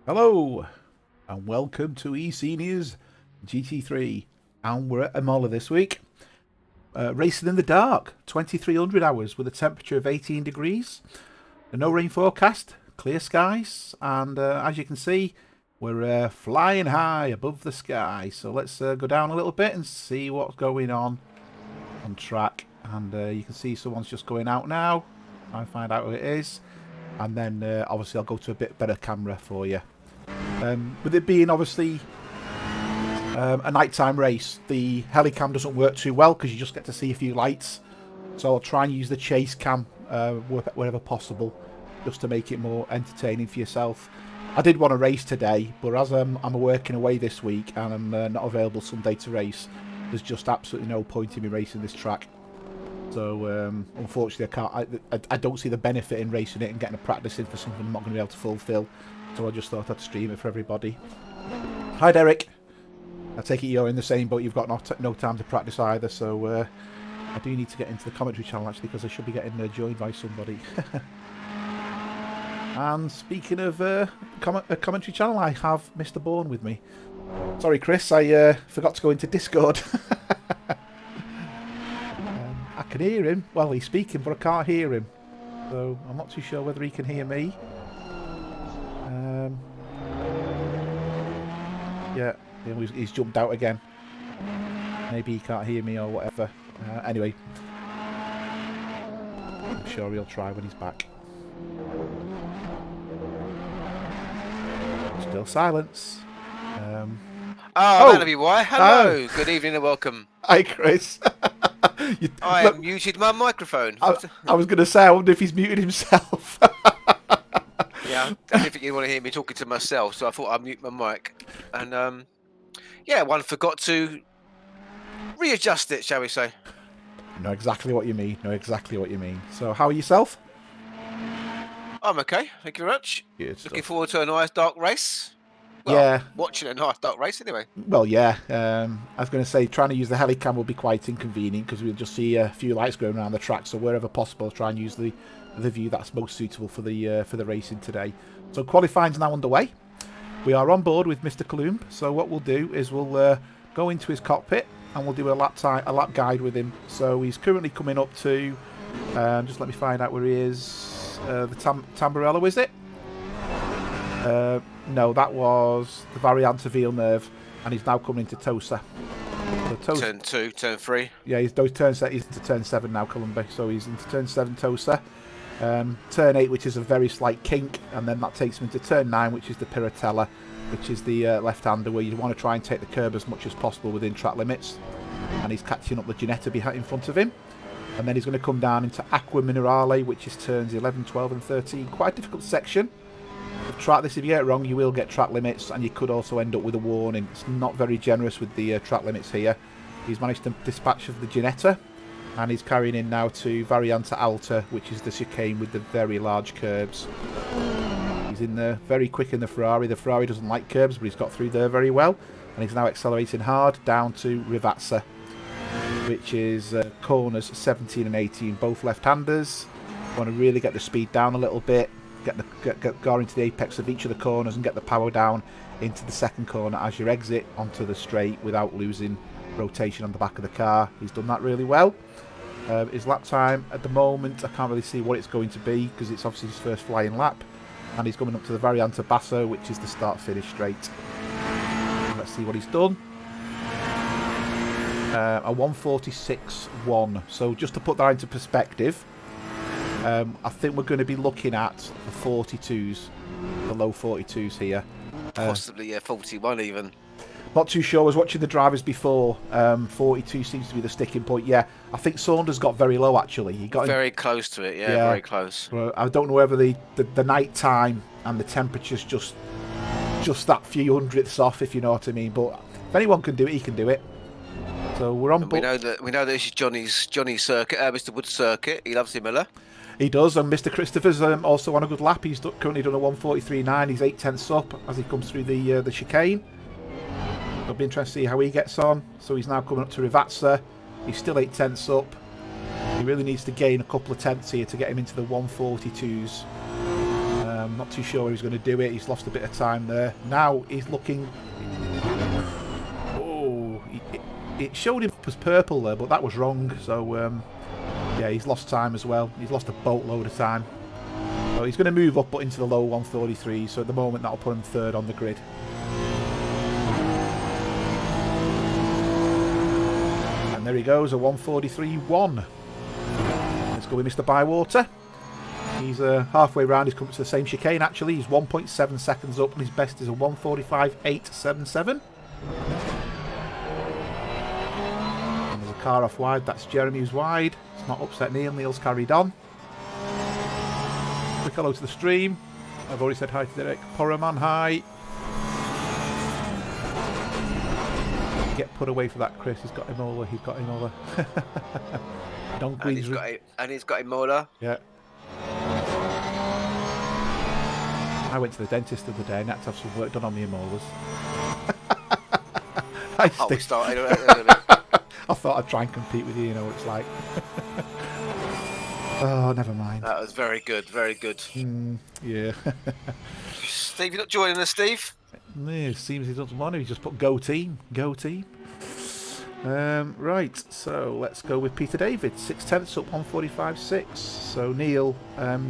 Hello, and welcome to eSeniors GT3. And we're at Imola this week, racing in the dark, 2300 hours with a temperature of 18 degrees. No rain forecast, clear skies, and as you can see, we're flying high above the sky. So let's go down a little bit and see what's going on track. And you can see someone's just going out now. Try and find out who it is. And then obviously I'll go to a bit better camera for you. With it being obviously a nighttime race, the helicam doesn't work too well because you just get to see a few lights. So I'll try and use the chase cam wherever possible, just to make it more entertaining for yourself. I did want to race today, but as I'm working away this week and I'm not available Sunday to race, there's just absolutely no point in me racing this track. So unfortunately, I don't see the benefit in racing it and getting a practice in for something I'm not going to be able to fulfil. So I just thought I'd stream it for everybody. Hi Derek. I take it you're in the same boat. You've got no time to practice either. So I do need to get into the commentary channel actually, because I should be getting joined by somebody. And speaking of a commentary channel, I have Mr. Bourne with me. Sorry Chris, I forgot to go into Discord. I can hear him. Well, he's speaking, but I can't hear him. So I'm not too sure whether he can hear me. Yeah, he's jumped out again. Maybe he can't hear me or whatever. Anyway, I'm sure he'll try when he's back. Still silence. That'll be why. Hello, good evening and welcome. Hi, Chris. I have muted my microphone. I was going to say, I wonder if he's muted himself. Yeah, I didn't think you want to hear me talking to myself, so I thought I'd mute my mic. And yeah, one forgot to readjust it, shall we say. Know exactly what you mean. Know exactly what you mean. So, how are yourself? I'm okay, thank you very much. Looking forward to a nice dark race. Well, yeah. Watching a nice dark race anyway. Well, yeah. I was going to say, trying to use the helicam will be quite inconvenient because we'll just see a few lights going around the track. So wherever possible, try and use the view that's most suitable for the racing today. So qualifying's now underway. We are on board with Mr. Columb. So what we'll do is we'll go into his cockpit and we'll do a lap guide with him. So he's currently coming up to, just let me find out where he is. The Tamburello, is it? No, that was the Variante Villeneuve, and he's now coming into Tosa. So Turn 2, turn 3. Yeah, he's into turn 7 now, Columba. So he's into turn 7 Tosa. Turn 8, which is a very slight kink, and then that takes him into turn 9, which is the Piratella, which is the left-hander, where you want to try and take the curb as much as possible within track limits. And he's catching up the Ginetta in front of him. And then he's going to come down into Acqua Minerale, which is turns 11, 12 and 13. Quite a difficult section. Track this, if you get it wrong, you will get track limits, and you could also end up with a warning. It's not very generous with the track limits here. He's managed to dispatch of the Ginetta, and he's carrying in now to Variante Alta, which is the chicane with the very large curbs. He's in there very quick in the Ferrari. The Ferrari doesn't like curbs, but he's got through there very well, and he's now accelerating hard down to Rivazza, which is corners 17 and 18, both left-handers. Want to really get the speed down a little bit. Get going into the apex of each of the corners and get the power down into the second corner as you exit onto the straight without losing rotation on the back of the car. He's done that really well. His lap time at the moment, I can't really see what it's going to be because it's obviously his first flying lap, and he's coming up to the Variante Basso, which is the start-finish straight. Let's see what he's done. A 146.1. So just to put that into perspective, I think we're going to be looking at the 42s, the low 42s here. Possibly, yeah, 41 even. Not too sure. I was watching the drivers before. 42 seems to be the sticking point. Yeah, I think Saunders got very low actually. He got very close to it. Yeah, very close. I don't know whether the night time and the temperatures just that few hundredths off, if you know what I mean. But if anyone can do it, he can do it. So we're on. We know that this is Johnny's circuit, Mr. Wood's circuit. He loves Imola. He does, and Mr. Christopher's also on a good lap. He's currently done a 143.9. He's 8/10 up as he comes through the chicane. It'll be interesting to see how he gets on. So he's now coming up to Rivazza. He's still 8/10 up. He really needs to gain a couple of tenths here to get him into the 142s. Not too sure he's going to do it. He's lost a bit of time there. Now he's looking... Oh, it showed him as purple there, but that was wrong. So, yeah, he's lost time as well. He's lost a boatload of time. So he's going to move up but into the low 143. So at the moment, that'll put him third on the grid. And there he goes, a 143.1. Let's go with Mr. Bywater. He's halfway round. He's come to the same chicane, actually. He's 1.7 seconds up, and his best is a 145.877. And there's a car off wide. That's Jeremy who's wide. It's not upset Neil. Neil's carried on. Quick hello to the stream. I've already said hi to Derek. Poraman, hi. Get put away for that, Chris. He's got Imola. He's got Imola. And he's got Imola. Yeah. I went to the dentist the other day and had to have some work done on the Imolas. I thought I'd try and compete with you, you know what it's like. Oh, never mind. That was very good, very good. Yeah. Steve, you're not joining us, Steve? It seems he doesn't want to. He just put go team. Go team. Right, so let's go with Peter David. 6/10 up, 145.6. So Neil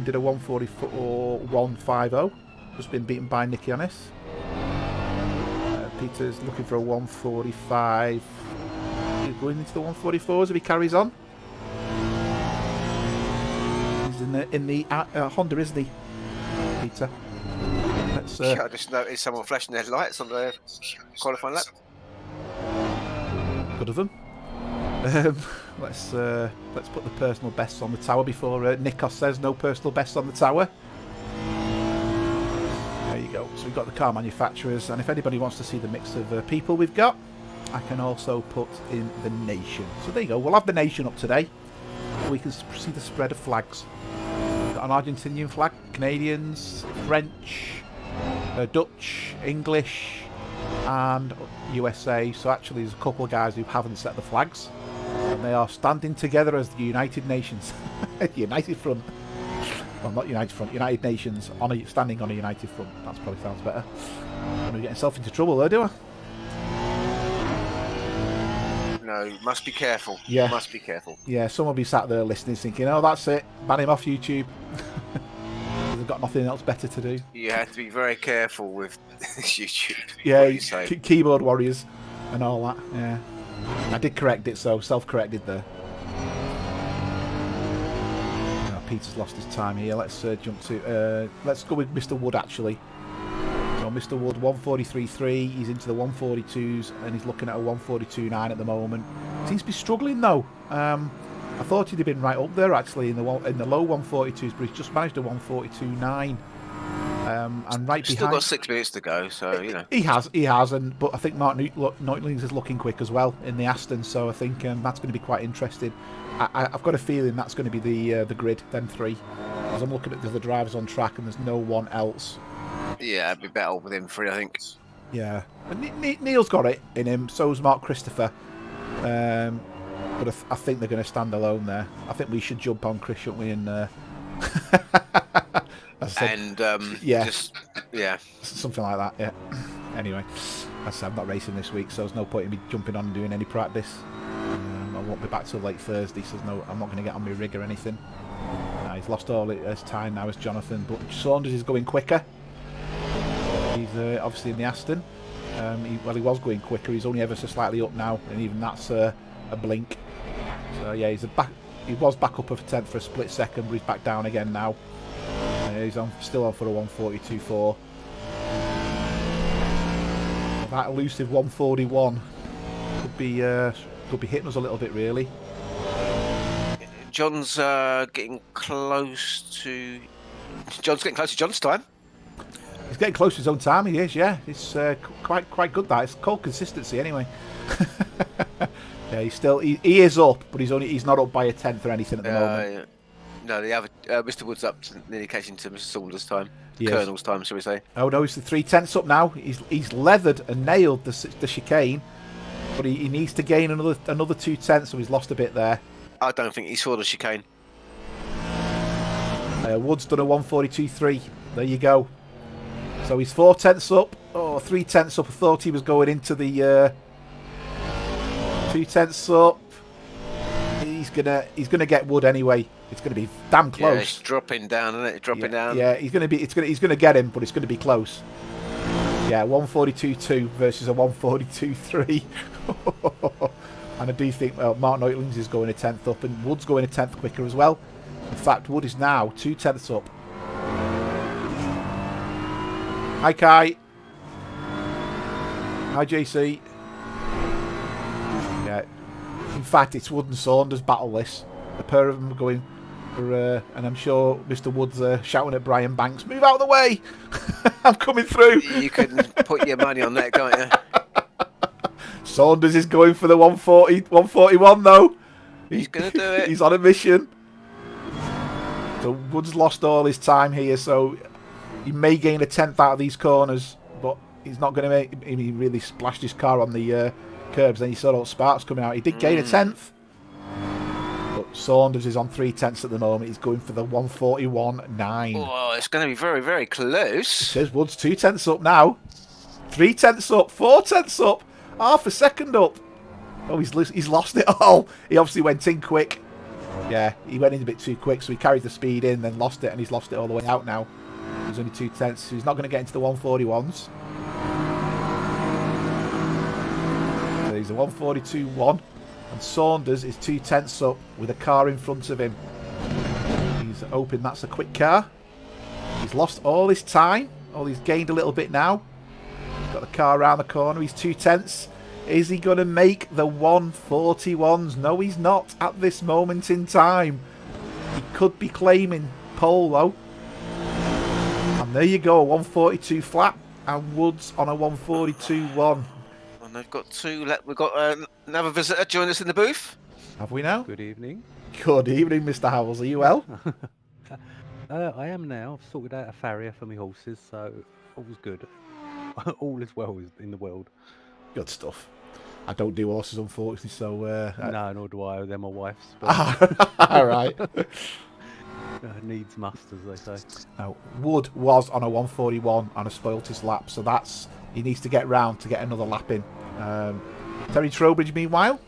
did a 144.150. Just been beaten by Nicky Honest. Peter's looking for a 145. He's going into the 144s if he carries on. He's in the Honda, isn't he, Peter? Let's, I just noticed someone flashing their lights on the qualifying lap. Good of them. Let's put the personal bests on the tower before Nikos says no personal bests on the tower. There you go. So we've got the car manufacturers, and if anybody wants to see the mix of people we've got, I can also put in the nation. So there you go. We'll have the nation up today. We can see the spread of flags. We've got an Argentinian flag, Canadians, French, Dutch, English, and USA. So actually there's a couple of guys who haven't set the flags, and they are standing together as the United Nations. United Front. Well, not United Front, United Nations standing on a united front. That probably sounds better. I'm going to get himself into trouble there, do I? No, must be careful. Yeah. Must be careful. Yeah, someone will be sat there listening thinking, oh, that's it, ban him off YouTube. They've got nothing else better to do. You have to be very careful with YouTube. Yeah, keyboard warriors and all that. Yeah, I did correct it, so self-corrected there. Oh, Peter's lost his time here. Let's jump to. Let's go with Mr. Wood actually. So Mr. Wood 143.3. He's into the 142s and he's looking at a 142.9 at the moment. Seems to be struggling though. I thought he'd have been right up there actually in the low 142s, but he's just managed a 142.9. And right Still behind. got 6 minutes to go, so you know. He has, but I think Mark Neutlings is looking quick as well in the Aston, so I think that's going to be quite interesting. I've got a feeling that's going to be the grid, them three. As I'm looking at the other drivers on track, and there's no one else. Yeah, it'd be better with him three, I think. Yeah, and Neil's got it in him. So's Mark Christopher. But I think they're going to stand alone there. I think we should jump on Chris, shouldn't we? And yeah, yeah, something like that. Yeah. Anyway, as I said, I'm not racing this week, so there's no point in me jumping on and doing any practice. I won't be back till late Thursday, so I'm not going to get on my rig or anything. He's lost all his time now, as Jonathan. But Saunders is going quicker. He's obviously in the Aston. He was going quicker. He's only ever so slightly up now, and even that's a blink. So yeah, he was back up a 10th for a split second, but he's back down again now. He's still on for a 142.4. That elusive 141 could be hitting us a little bit, really. John's getting close to John's time. He's getting close to his own time. He is, yeah. It's quite good. That it's called consistency, anyway. Yeah, he is up, but he's not up by a 10th or anything at the moment. Yeah. No, the other Mr. Wood's up to nearly catching to Mr. Saunders' time, Yes. Colonel's time, shall we say? Oh no, he's the 3/10 up now. He's leathered and nailed the chicane, but he needs to gain another 2/10, so he's lost a bit there. I don't think he saw the chicane. Wood's done a 142.3. There you go. So he's 4 tenths up. Oh, 3 tenths up. I thought he was going into the 2 tenths up. He's gonna get Wood anyway. It's gonna be damn close. Yeah, it's dropping down, isn't it? It's dropping down. Yeah, he's gonna get him, but it's gonna be close. Yeah, 142.2 versus a 142.3. And I do think Mark Neutlings is going a tenth up, and Wood's going a tenth quicker as well. In fact, Wood is now 2 tenths up. Hi Kai. Hi JC. Yeah. In fact, it's Wood and Saunders battle this. The pair of them are going for, and I'm sure Mr. Wood's shouting at Brian Banks, "Move out of the way! I'm coming through." You can put your money on that, can't you? Saunders is going for the 140, 141 though. He's going to do it. He's on a mission. So Wood's lost all his time here, so he may gain a tenth out of these corners, but he's not going to make. He really splashed his car on the curbs. Then you saw all sparks coming out. He did gain a tenth, but Saunders is on 3 tenths at the moment. He's going for the 141.9. Oh, it's going to be very, very close. It says Wood's 2 tenths up now. 3 tenths up. 4 tenths up. Half a second up. Oh, he's lost it all. He obviously went in quick. Yeah, he went in a bit too quick, so he carried the speed in, then lost it, and he's lost it all the way out now. He's only 2 tenths, so he's not going to get into the 141s. So he's a 142.1, and Saunders is 2 tenths up with a car in front of him. He's hoping that's a quick car. He's lost all his time. Oh, he's gained a little bit now. He's got the car around the corner. He's 2 tenths. Is he going to make the 141s? No, he's not at this moment in time. He could be claiming pole, though. And there you go, a 142 flat. And Woods on a 142.1. And they've got we've got another visitor join us in the booth. Have we now? Good evening. Good evening, Mr. Howells. Are you well? I am now. I've sorted out a farrier for my horses, so all's good. All is well in the world. Good stuff. I don't do horses, unfortunately, so... No, nor do I. They're my wife's. But... All right. Needs must, as they say. Now, Wood was on a 141 on a spoilt his lap, so he needs to get round to get another lap in. Terry Trowbridge, meanwhile,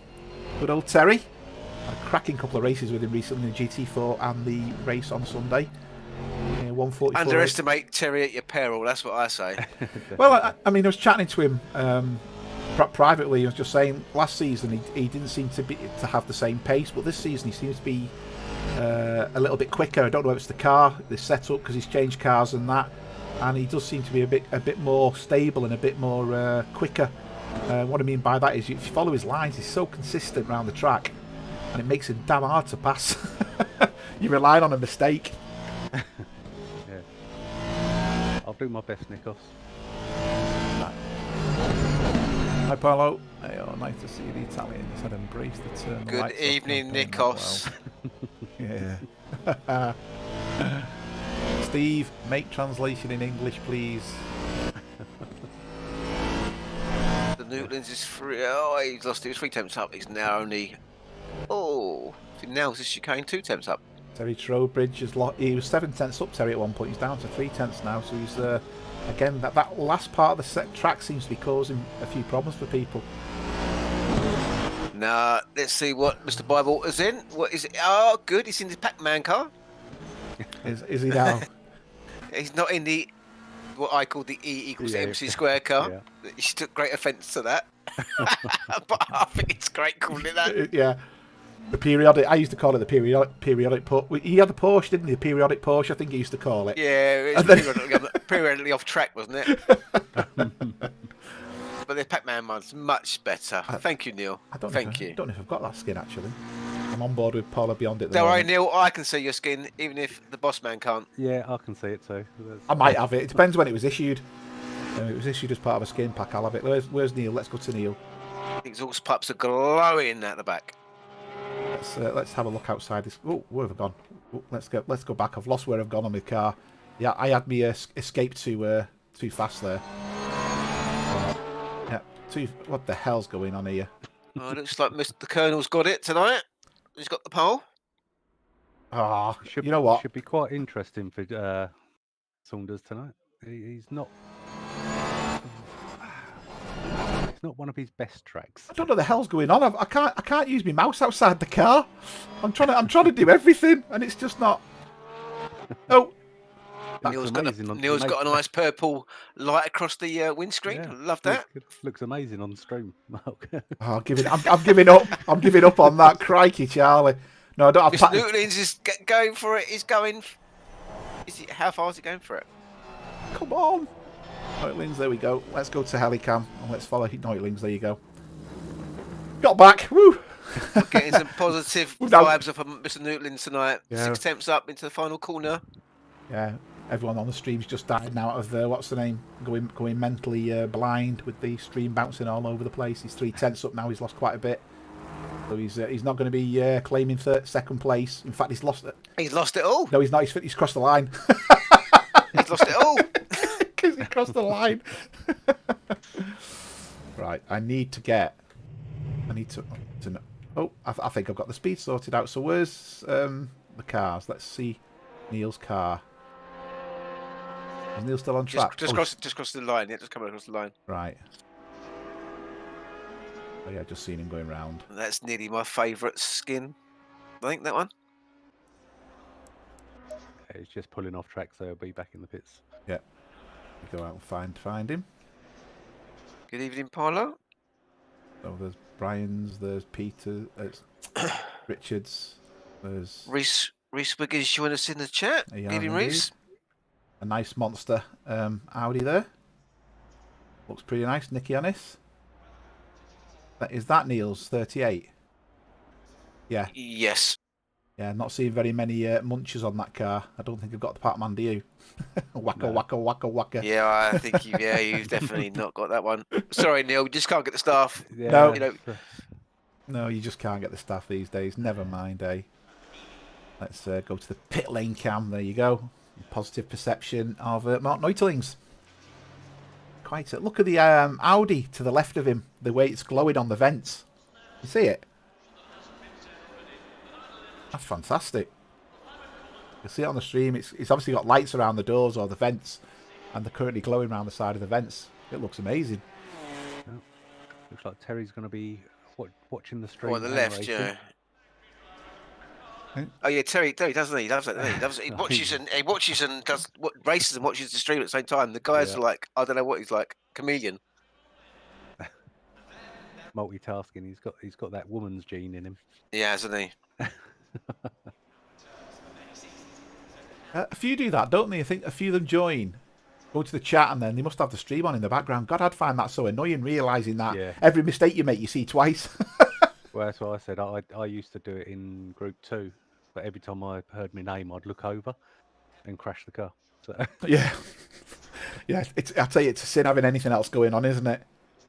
good old Terry. Had a cracking couple of races with him recently in the GT4 and the race on Sunday. 144. Underestimate Terry at your peril, that's what I say. Well, I mean, I was chatting to him privately. I was just saying, last season he didn't seem to have the same pace, but this season he seems to be a little bit quicker. I don't know if it's the car, the setup, because he's changed cars and that, and he does seem to be a bit more stable and a bit more quicker. What I mean by that is, if you follow his lines, he's so consistent around the track, and it makes him damn hard to pass. You're relying on a mistake. Yeah. I'll do my best, Nikos. Hi, Paolo. Hey, oh, nice to see the Italians had embraced the turn. Good evening, Nikos. Yeah. Steve, make translation in English, please. The Newlands is free. Oh, he's lost it. He was 3 temps up. He's now only. Oh, now this chicane 2 temps up. Terry Trowbridge he was 7 tenths up, Terry, at one point. He's down to 3 tenths now, so he's again, that last part of the track seems to be causing a few problems for people. Now, let's see what Mr. Bywater's in. What is it? Oh, good. He's in the Pac-Man car. Is he now? He's not in the what I call the E equals MC square car. Yeah. He took great offence to that. But I think it's great calling it that. Yeah. The periodic, I used to call it the periodic Porsche. He had the Porsche, didn't he? The periodic Porsche, I think he used to call it. Yeah, it was periodically off track, wasn't it? But the Pac-Man one's much better. Thank you, Neil. Thank you. I don't know if I've got that skin, actually. I'm on board with Paula Beyond it. Don't worry, Neil, I can see your skin, even if the boss man can't. Yeah, I can see it too. I might have it. It depends when it was issued. It was issued as part of a skin pack, I'll have it. Where's Neil? Let's go to Neil. Exhaust pipes are glowing at the back. Let's have a look outside this. Oh, where have I gone? Oh, let's go back. I've lost where I've gone on my car. Yeah, I had me escape too fast there. Yeah, what the hell's going on here? Oh, it looks like the Colonel's got it tonight. He's got the pole. Ah, you know what? Should be quite interesting for Saunders tonight. He's not. It's not one of his best tracks. I don't know what the hell's going on. I can't use my mouse outside the car. I'm trying to do everything, and it's just not. Oh, Neil's got a nice purple light across the windscreen. Yeah, Love that. Looks amazing on stream, Mark. I'm giving up. I'm giving up on that. Crikey, Charlie. No, I don't have. Mr. Newlands is going for it. He's going. How far is he going for it? Come on. Noitlings, there we go. Let's go to Helicam and let's follow Noitlings. There you go. Got back. Woo! We're getting some positive vibes off of Mr. Newlands tonight. Yeah. 6 temps up into the final corner. Yeah, everyone on the stream's just died now out of what's the name? Going mentally blind with the stream bouncing all over the place. He's 3 tenths up now. He's lost quite a bit. So he's not going to be claiming second place. In fact, he's lost it. He's lost it all. No, he's not. He's crossed the line. He's lost it all. Because he crossed the line. Right, I need to know. Oh, I think I've got the speed sorted out. So where's the cars? Let's see Neil's car. Is Neil still on track? Just cross the line. Yeah, just come across the line. Right. Oh yeah, just seen him going round. That's nearly my favourite skin. I think that one. Yeah, he's just pulling off track, so he'll be back in the pits. Yeah. Go out and find him. Good evening, Paolo. Oh, there's Brian's, there's Peter, there's Richards, there's Reese Wiggins join us in the chat. Good evening, Reese. A nice monster Audi there. Looks pretty nice. Nicky Annis. Is that Neil's 38? Yeah. Yes. Yeah, not seeing very many munchers on that car. I don't think I've got the Pac-Man, do you? Waka. Yeah, I think you've definitely not got that one. Sorry, Neil, we just can't get the staff. Yeah. No. No, you just can't get the staff these days. Never mind, eh? Let's go to the pit lane cam. There you go. Positive perception of Mark Neutlings. Quite a look at the Audi to the left of him. The way it's glowing on the vents. You see it? That's fantastic. You see it on the stream. It's obviously got lights around the doors or the vents, and they're currently glowing around the side of the vents. It looks amazing. Oh, looks like Terry's going to be watching the stream. On the left, yeah. Oh yeah, Terry doesn't he? He loves it. He watches and does races and watches the stream at the same time. The guy's like, I don't know what he's like, chameleon. Multitasking. He's got that woman's gene in him. Yeah, hasn't he? A few do that, don't they? I think a few of them join, go to the chat, and then they must have the stream on in the background. God, I'd find that so annoying, realising that every mistake you make, you see twice. Well, that's what I said. I used to do it in Group 2, but every time I heard my name, I'd look over and crash the car. So. Yeah. I tell you, it's a sin having anything else going on, isn't it?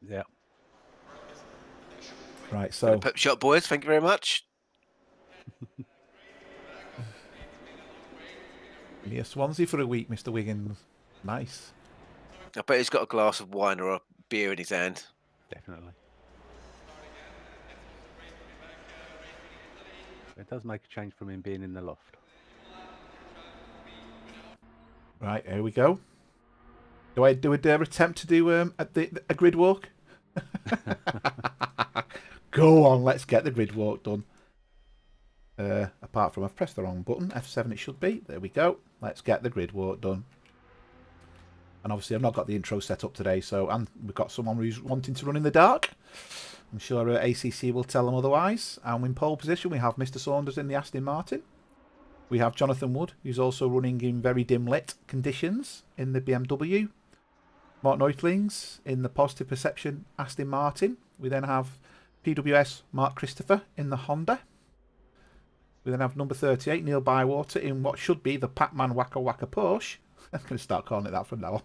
Yeah. Right, so... Pip shot, boys. Thank you very much. Near Swansea for a week, Mr. Wiggins. Nice. I bet he's got a glass of wine or a beer in his hand. Definitely. It does make a change from him being in the loft. Right, here we go. Do I do a dare attempt to do a grid walk? Go on, let's get the grid walk done. Apart from I've pressed the wrong button, F7 it should be. There we go. Let's get the grid walk done. And obviously I've not got the intro set up today, and we've got someone who's wanting to run in the dark. I'm sure ACC will tell them otherwise. And in pole position we have Mr. Saunders in the Aston Martin. We have Jonathan Wood, who's also running in very dim lit conditions in the BMW. Mark Neutlings in the Positive Perception Aston Martin. We then have PWS Mark Christopher in the Honda. We then have number 38, Neil Bywater, in what should be the Pac-Man Waka Waka Porsche. I'm going to start calling it that from now on.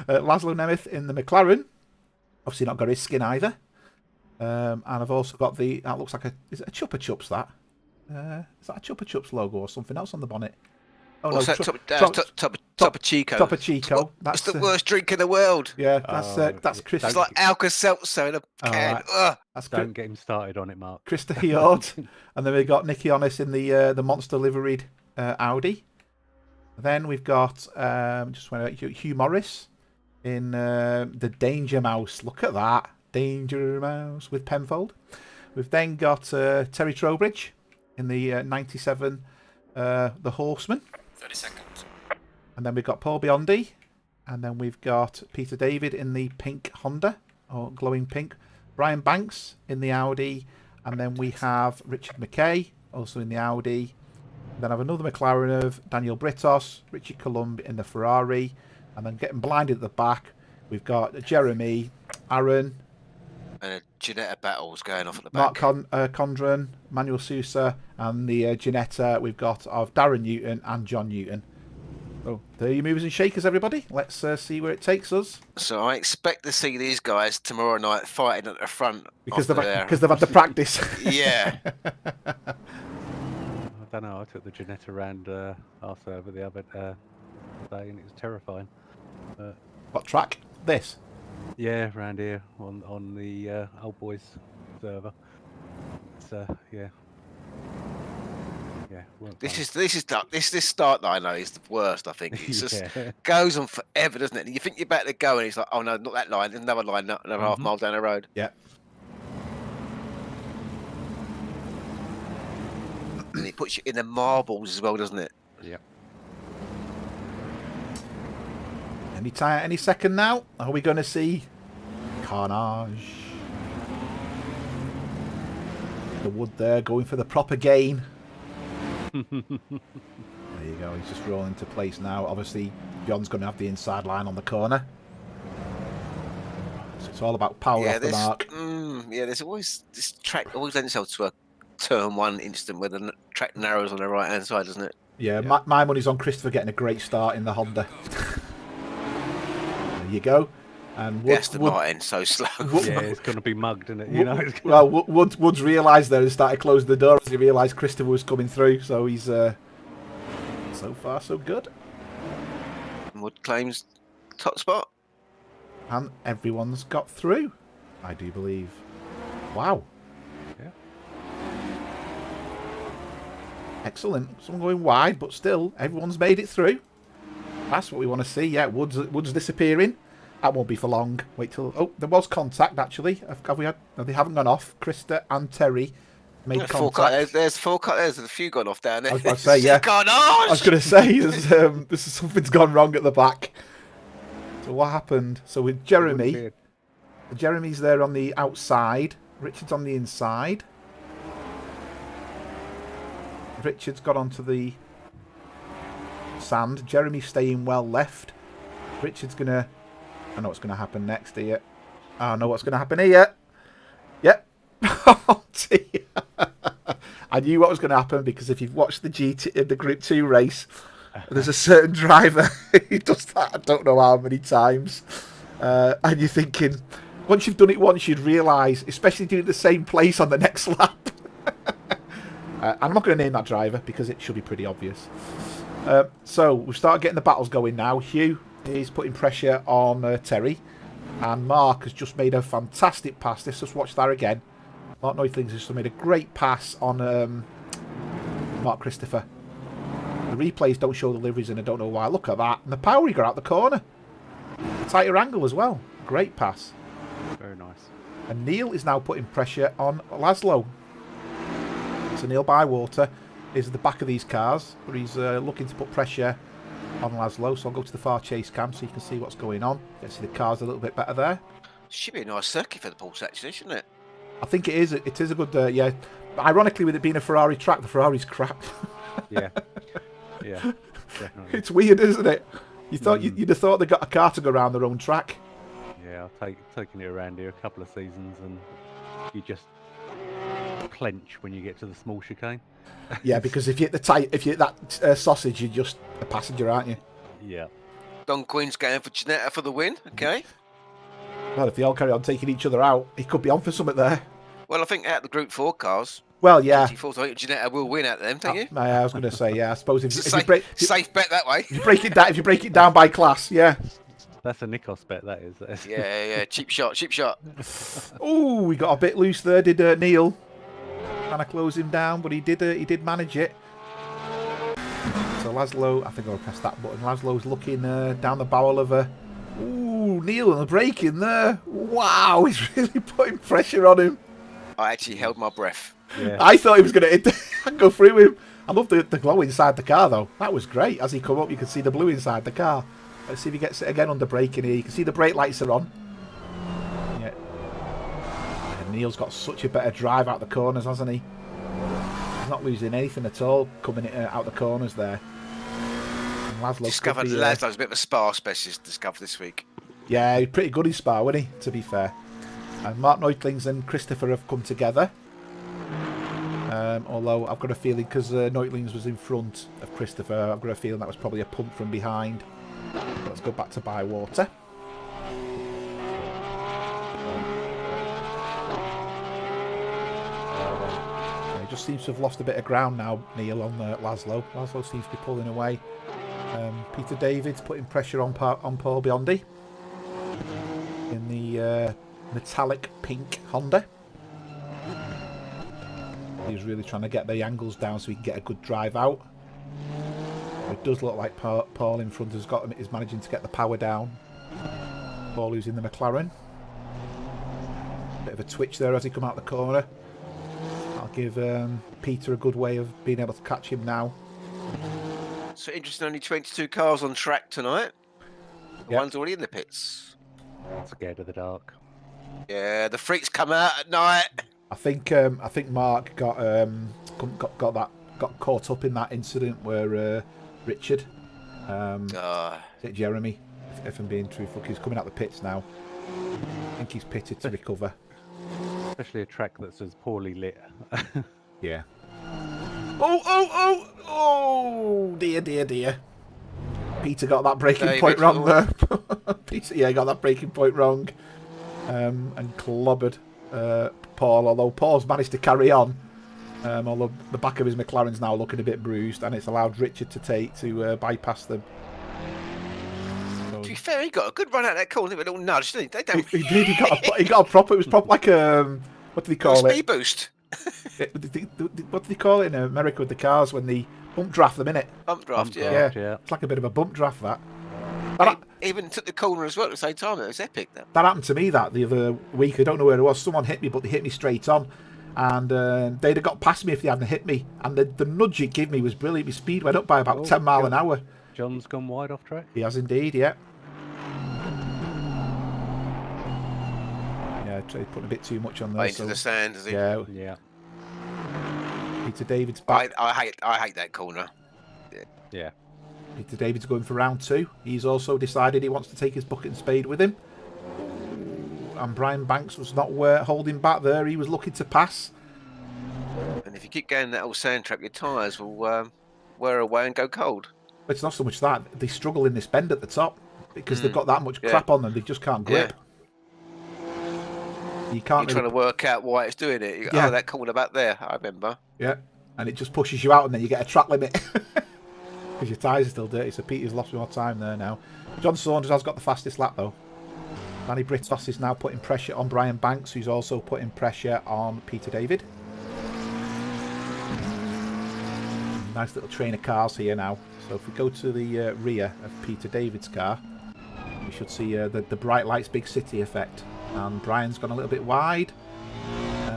Laszlo Nemeth in the McLaren. Obviously not got his skin either. And I've also got that looks like is it a Chupa Chups, that? Is that a Chupa Chups logo or something else on the bonnet? Oh, what's no, that? Topo Chico. Topo Chico. That's the worst drink in the world. Yeah, that's Chris. It's like Alka-Seltzer in a can. Right. Don't get him started on it, Mark. Krista Hiord. And then we got Nicky Honest in the monster liveried Audi. Then we've got just went out Hugh Morris in the Danger Mouse. Look at that. Danger Mouse with Penfold. We've then got Terry Trowbridge in the 97 The Horseman. 30 seconds. And then we've got Paul Biondi. And then we've got Peter David in the pink Honda, or glowing pink. Brian Banks in the Audi. And then we have Richard McKay, also in the Audi. Then I have another McLaren of Daniel Britos, Richie Columb in the Ferrari. And then getting blinded at the back, we've got Jeremy, Aaron, And a Janetta battle's going off at the back. Mark Condren, Manuel Sousa, and the Janetta we've got of Darren Newton and John Newton. So there are your movers and shakers, everybody. Let's see where it takes us. So I expect to see these guys tomorrow night fighting at the front. Because they've had the practice. Yeah. I don't know. I took the Janetta around our server the other day, and it was terrifying. What track? This. Yeah, around here on the old boys server. It's yeah. This start that I know is the worst. I think it's just goes on forever, doesn't it? And you think you're about to go, and it's like, oh no, not that line. There's another line, another half mile down the road. Yeah. And it puts you in the marbles as well, doesn't it? Yeah. Any second now? Are we going to see carnage? The Wood there going for the proper gain. There you go. He's just rolling into place now. Obviously, John's going to have the inside line on the corner. So it's all about power off the mark. There's always this track always lends itself to a turn one instant where the track narrows on the right hand side, doesn't it? Yeah. My money's on Christopher getting a great start in the Honda. There you go. And Martin so slow. Yeah, it's going to be mugged, isn't it? You know. Well, Woods realised there and started closing the door as he realised Christopher was coming through. So he's so far so good. Wood claims top spot, and everyone's got through, I do believe. Wow. Yeah. Excellent. Someone going wide, but still everyone's made it through. That's what we want to see. Yeah, Woods disappearing. That won't be for long. Wait till... Oh, there was contact, actually. Have we had... No, they haven't gone off. Krista and Terry made contact. There's four cut. There's a few gone off down there. I was about to say, yeah. I was going to say, there's something's gone wrong at the back. So what happened? So with Jeremy... Jeremy's there on the outside. Richard's on the inside. Richard's got onto the sand. Jeremy's staying well left. Richard's going to... I know what's going to happen next here. I know what's going to happen here. Yep. Oh, dear. I knew what was going to happen because if you've watched the Group 2 race, there's a certain driver who does that I don't know how many times. And you're thinking, once you've done it once, you'd realise, especially doing the same place on the next lap. And I'm not going to name that driver because it should be pretty obvious. So we've started getting the battles going now. Hugh is putting pressure on Terry, and Mark has just made a fantastic pass. Let's just watch that again. Mark Neuthlings has just made a great pass on Mark Christopher. The replays don't show the liveries and I don't know why. Look at that. And the power he got out the corner. A tighter angle as well. Great pass. Very nice. And Neil is now putting pressure on Laszlo. So Neil Bywater is at the back of these cars, but he's looking to put pressure on Laszlo. So I'll go to the far chase cam so you can see what's going on. You can see the cars a little bit better there. Should be a nice circuit for the Pulse, actually, shouldn't it? I think it is. It is a good, yeah. Ironically, with it being a Ferrari track, the Ferrari's crap. Yeah. Yeah. Definitely. It's weird, isn't it? You thought you'd have thought they got a car to go around their own track. Yeah, I've taken it around here a couple of seasons, and you just clench when you get to the small chicane. Yeah, because if you hit that sausage, you're just a passenger, aren't you? Yeah. Don Queen's going for Janetta for the win. Okay. Well, if they all carry on taking each other out, he could be on for something there. Well, I think out of the Group 4 cars, well, yeah, I think Janetta will win out of them, don't you? I was going to say, yeah. I suppose if you safe bet that way. If you break it down by class, yeah. That's a Nikos bet, that is. Yeah. Cheap shot. Oh, we got a bit loose there, did Neil? Trying to close him down, but he did manage it. So Laszlo, I think I'll press that button. Laszlo's looking down the barrel of a... Ooh, Neil on the brake in there. Wow, he's really putting pressure on him. I actually held my breath. Yeah. I thought he was going to go through him. I love the glow inside the car, though. That was great. As he come up, you can see the blue inside the car. Let's see if he gets it again under brake in here. You can see the brake lights are on. Yeah. And Neil's got such a better drive out the corners, hasn't he? He's not losing anything at all coming out the corners there. And Laszlo Discovered Laszlo's a bit of a Spa specialist discovered this week. Yeah, he's pretty good in Spa, wasn't he, to be fair. And Mark Neutlings and Christopher have come together. Although I've got a feeling, because Neutlings was in front of Christopher, I've got a feeling that was probably a pump from behind. But let's go back to Bywater. He just seems to have lost a bit of ground now, Neil, on Laszlo. Laszlo seems to be pulling away. Peter David's putting pressure on Paul Biondi in the metallic pink Honda. He's really trying to get the angles down so he can get a good drive out. It does look like Paul in front is managing to get the power down. Paul who's in the McLaren. Bit of a twitch there as he come out the corner. I'll give Peter a good way of being able to catch him now. So interesting, only 22 cars on track tonight. Yep. One's already in the pits. Scared of the dark. Yeah, the freaks come out at night. I think Mark got caught up in that incident where Richard, is it Jeremy? If I'm being truthful, he's coming out the pits now. I think he's pitted to recover. Especially a track that's as poorly lit. Yeah. Oh, dear. Peter got that braking point wrong there. Peter, got that braking point wrong. And clobbered Paul, although Paul's managed to carry on. Although the back of his McLaren's now looking a bit bruised, and it's allowed Richard to bypass them. So, To be fair, he got a good run out of that corner, a little nudge, didn't he? They don't... he did. He got a proper. It was proper like what do they call it? Speed boost. What do they call it in America with the cars when they bump draft them in it? Bump draft, Yeah. It's like a bit of a bump draft that. He even took the corner as well at the same time. It was epic. That happened to me the other week. I don't know where it was. Someone hit me, but they hit me straight on. And they'd have got past me if they hadn't hit me. And the nudge it gave me was brilliant. My speed went up by about 10 mile an hour. John's gone wide off track. He has indeed, yeah. Yeah, he's putting a bit too much on there. Into the sand, is he? Yeah. Peter David's back. I hate that corner. Yeah. Peter David's going for round 2. He's also decided he wants to take his bucket and spade with him. And Brian Banks was not holding back there. He was looking to pass. And if you keep going that old sand trap, your tyres will wear away and go cold. It's not so much that. They struggle in this bend at the top because they've got that much crap on them. They just can't grip. You can't. You're trying to work out why it's doing it. Oh, that corner back there, I remember. Yeah, and it just pushes you out, and then you get a track limit because your tyres are still dirty. So Peter's lost more time there now. John Saunders has got the fastest lap though. Danny Britos is now putting pressure on Brian Banks, who's also putting pressure on Peter David. Nice little train of cars here now. So if we go to the rear of Peter David's car, we should see the bright lights, big city effect. And Brian's gone a little bit wide.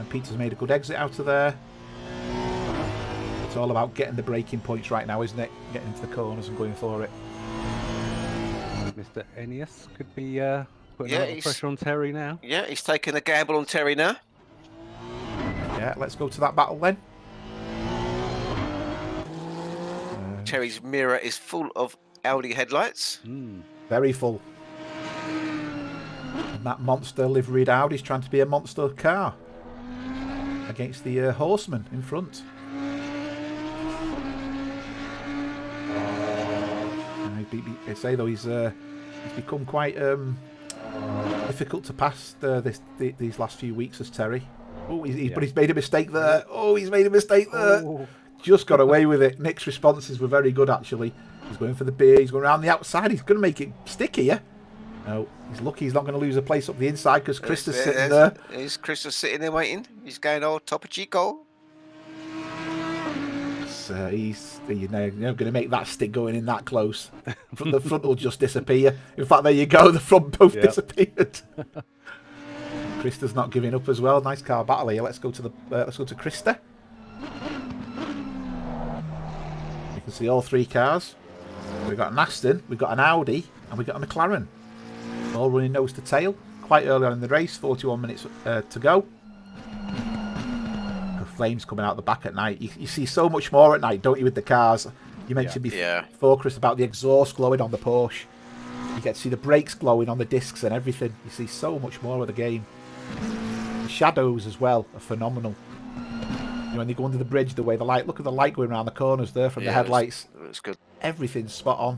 Peter's made a good exit out of there. It's all about getting the braking points right now, isn't it? Getting into the corners and going for it. Mr. Ennius could be putting a lot of pressure on Terry now. Yeah, he's taking a gamble on Terry now. Yeah, let's go to that battle then. Terry's mirror is full of Audi headlights. Very full. And that monster liveried Audi's trying to be a monster car against the horseman in front. I say though he's become quite difficult to pass these last few weeks as Terry. Oh, but he's made a mistake there. Oh, he's made a mistake there. Oh. Just got away with it. Nick's responses were very good actually. He's going for the beer. He's going around the outside. He's going to make it stick here. No, he's lucky he's not going to lose a place up the inside because Chris is sitting there. Chris is sitting there waiting. He's going, Topo Chico. he's you know going to make that stick going in that close. The front will just disappear. In fact, there you go. The front both disappeared. Krista's not giving up as well. Nice car battle here. Let's go to Krista. You can see all three cars. We've got an Aston, we've got an Audi, and we've got a McLaren. All running nose to tail. Quite early on in the race, 41 minutes to go. The flames coming out the back at night. You see so much more at night, don't you, with the cars? You mentioned before, Chris, about the exhaust glowing on the Porsche. You get to see the brakes glowing on the discs and everything. You see so much more of the game. The shadows as well are phenomenal. You know, when they go under the bridge, the way the light, look at the light going around the corners there from the headlights. It's good. Everything's spot on.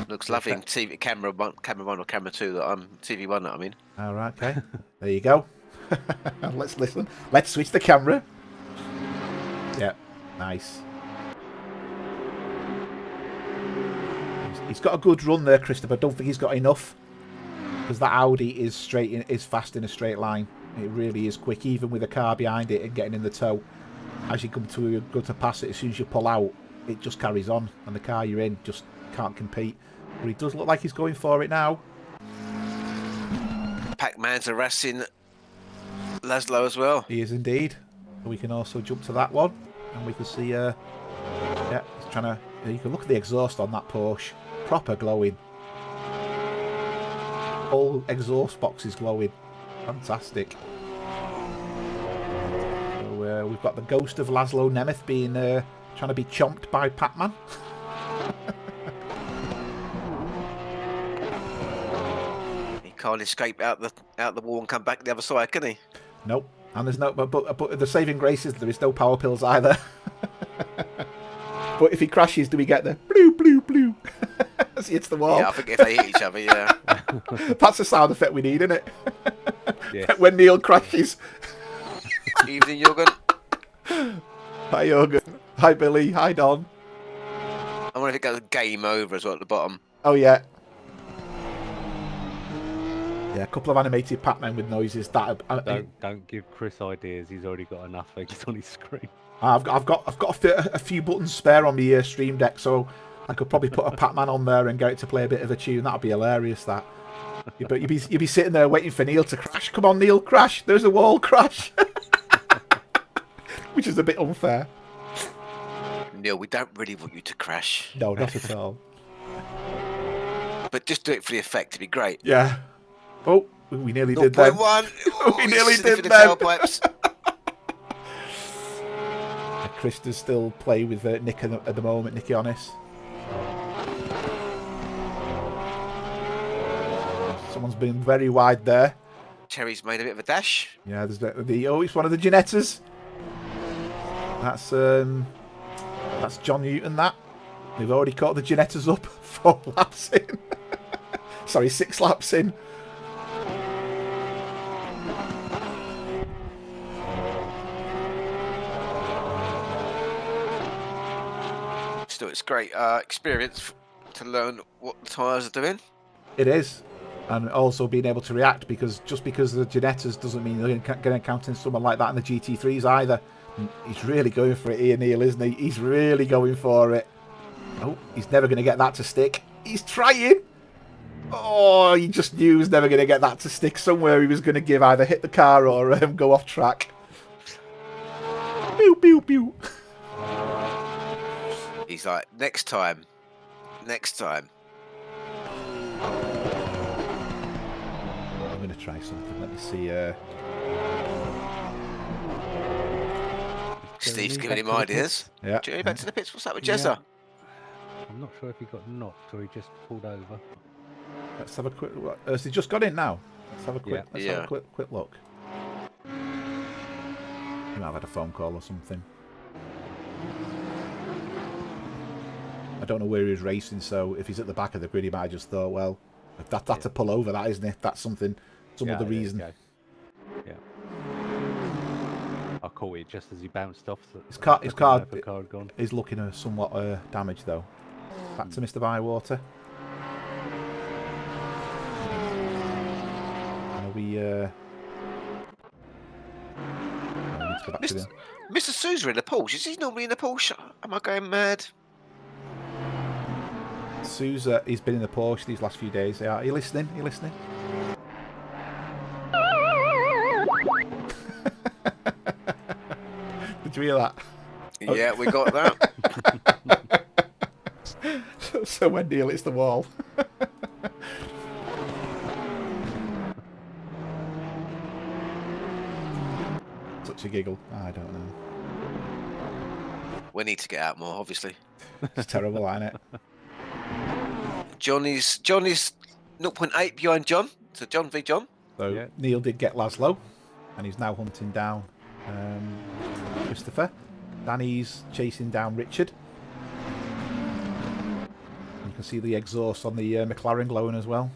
Looks lovely. TV camera one or camera two that I'm TV one that I'm in. All right, okay. There you go. Let's listen. Let's switch the camera. Yeah, nice. He's got a good run there, Christopher. I don't think he's got enough because that Audi is fast in a straight line. It really is quick, even with a car behind it and getting in the tow. As you go to pass it, as soon as you pull out, it just carries on, and the car you're in just can't compete. But he does look like he's going for it now. Pac-Man's harassing Laszlo as well. He is indeed. We can also jump to that one, and we can see. Yeah, he's trying to. You can look at the exhaust on that Porsche, proper glowing. Whole exhaust box is glowing. Fantastic. So we've got the ghost of Laszlo Nemeth being trying to be chomped by Pac-Man. He can't escape out the wall and come back the other side, can he? Nope. And there's no, but the saving grace is there is no power pills either. But if he crashes, do we get the blue, blue, blue as he hits the wall? Yeah, I think if they hit each other, yeah. That's the sound effect we need, isn't it? Yes. When Neil crashes. Evening, Jürgen. Hi, Jürgen. Hi, Billy. Hi, Don. I wonder if it goes game over as well at the bottom. Oh, yeah. Yeah, a couple of animated Pac-Man with noises. Don't give Chris ideas. He's already got enough things on his screen. I've got a few buttons spare on the Stream Deck, so I could probably put a Pac-Man on there and get it to play a bit of a tune. That'd be hilarious. That. But you'd be sitting there waiting for Neil to crash. Come on, Neil, crash! There's a wall, crash. Which is a bit unfair. Neil, we don't really want you to crash. No, not at all. But just do it for the effect. It'd be great. Yeah. Oh, we nearly did that. 0.1. We nearly did the that. tailpipes. Chris does still play with Nick at the moment, Nicky Honest. Someone's been very wide there. Cherry's made a bit of a dash. Yeah, there's it's one of the Ginettas. That's John Newton. They've already caught the Ginettas up 4 laps in. Sorry, 6 laps in. Still, it's great experience to learn what the tyres are doing. It is. And also being able to react, because just because the Ginettas doesn't mean they're going to encounter someone like that in the GT3s either. He's really going for it here, Neil, isn't he? He's really going for it. Oh, he's never going to get that to stick. He's trying. Oh, he just knew he was never going to get that to stick. Somewhere he was going to either hit the car or go off track. Pew, pew, pew. He's like, next time. I'm going to try something. Let me see. Steve's giving him ideas. Yeah. Jerry, back to the pits. What's up with Jezza? I'm not sure if he got knocked or he just pulled over. Let's have a quick look. Has he just got in now? Let's have a quick. Let's have a quick look. He might have had a phone call or something. I don't know where he was racing, so if he's at the back of the grid, he might have just thought, well, that's a pull over, that isn't it? That's something, some other reason. Yeah. I caught it just as he bounced off. His car had gone. is looking somewhat damaged, though. Back to Mr. Bywater. We need to go back to them. Mr. Sousa in the Porsche. Is he normally in the Porsche? Am I going mad? Sousa, he's been in the Porsche these last few days. Yeah. Are you listening? Are you listening? Did you hear that? Yeah, we got that. So when Neil hits the wall. Such a giggle. I don't know. We need to get out more, obviously. It's terrible, isn't it? Johnny's 0.8 behind John. So John v John. So Yeah. Neil did get Laszlo, and he's now hunting down Christopher. Danny's chasing down Richard. You can see the exhaust on the McLaren glowing as well.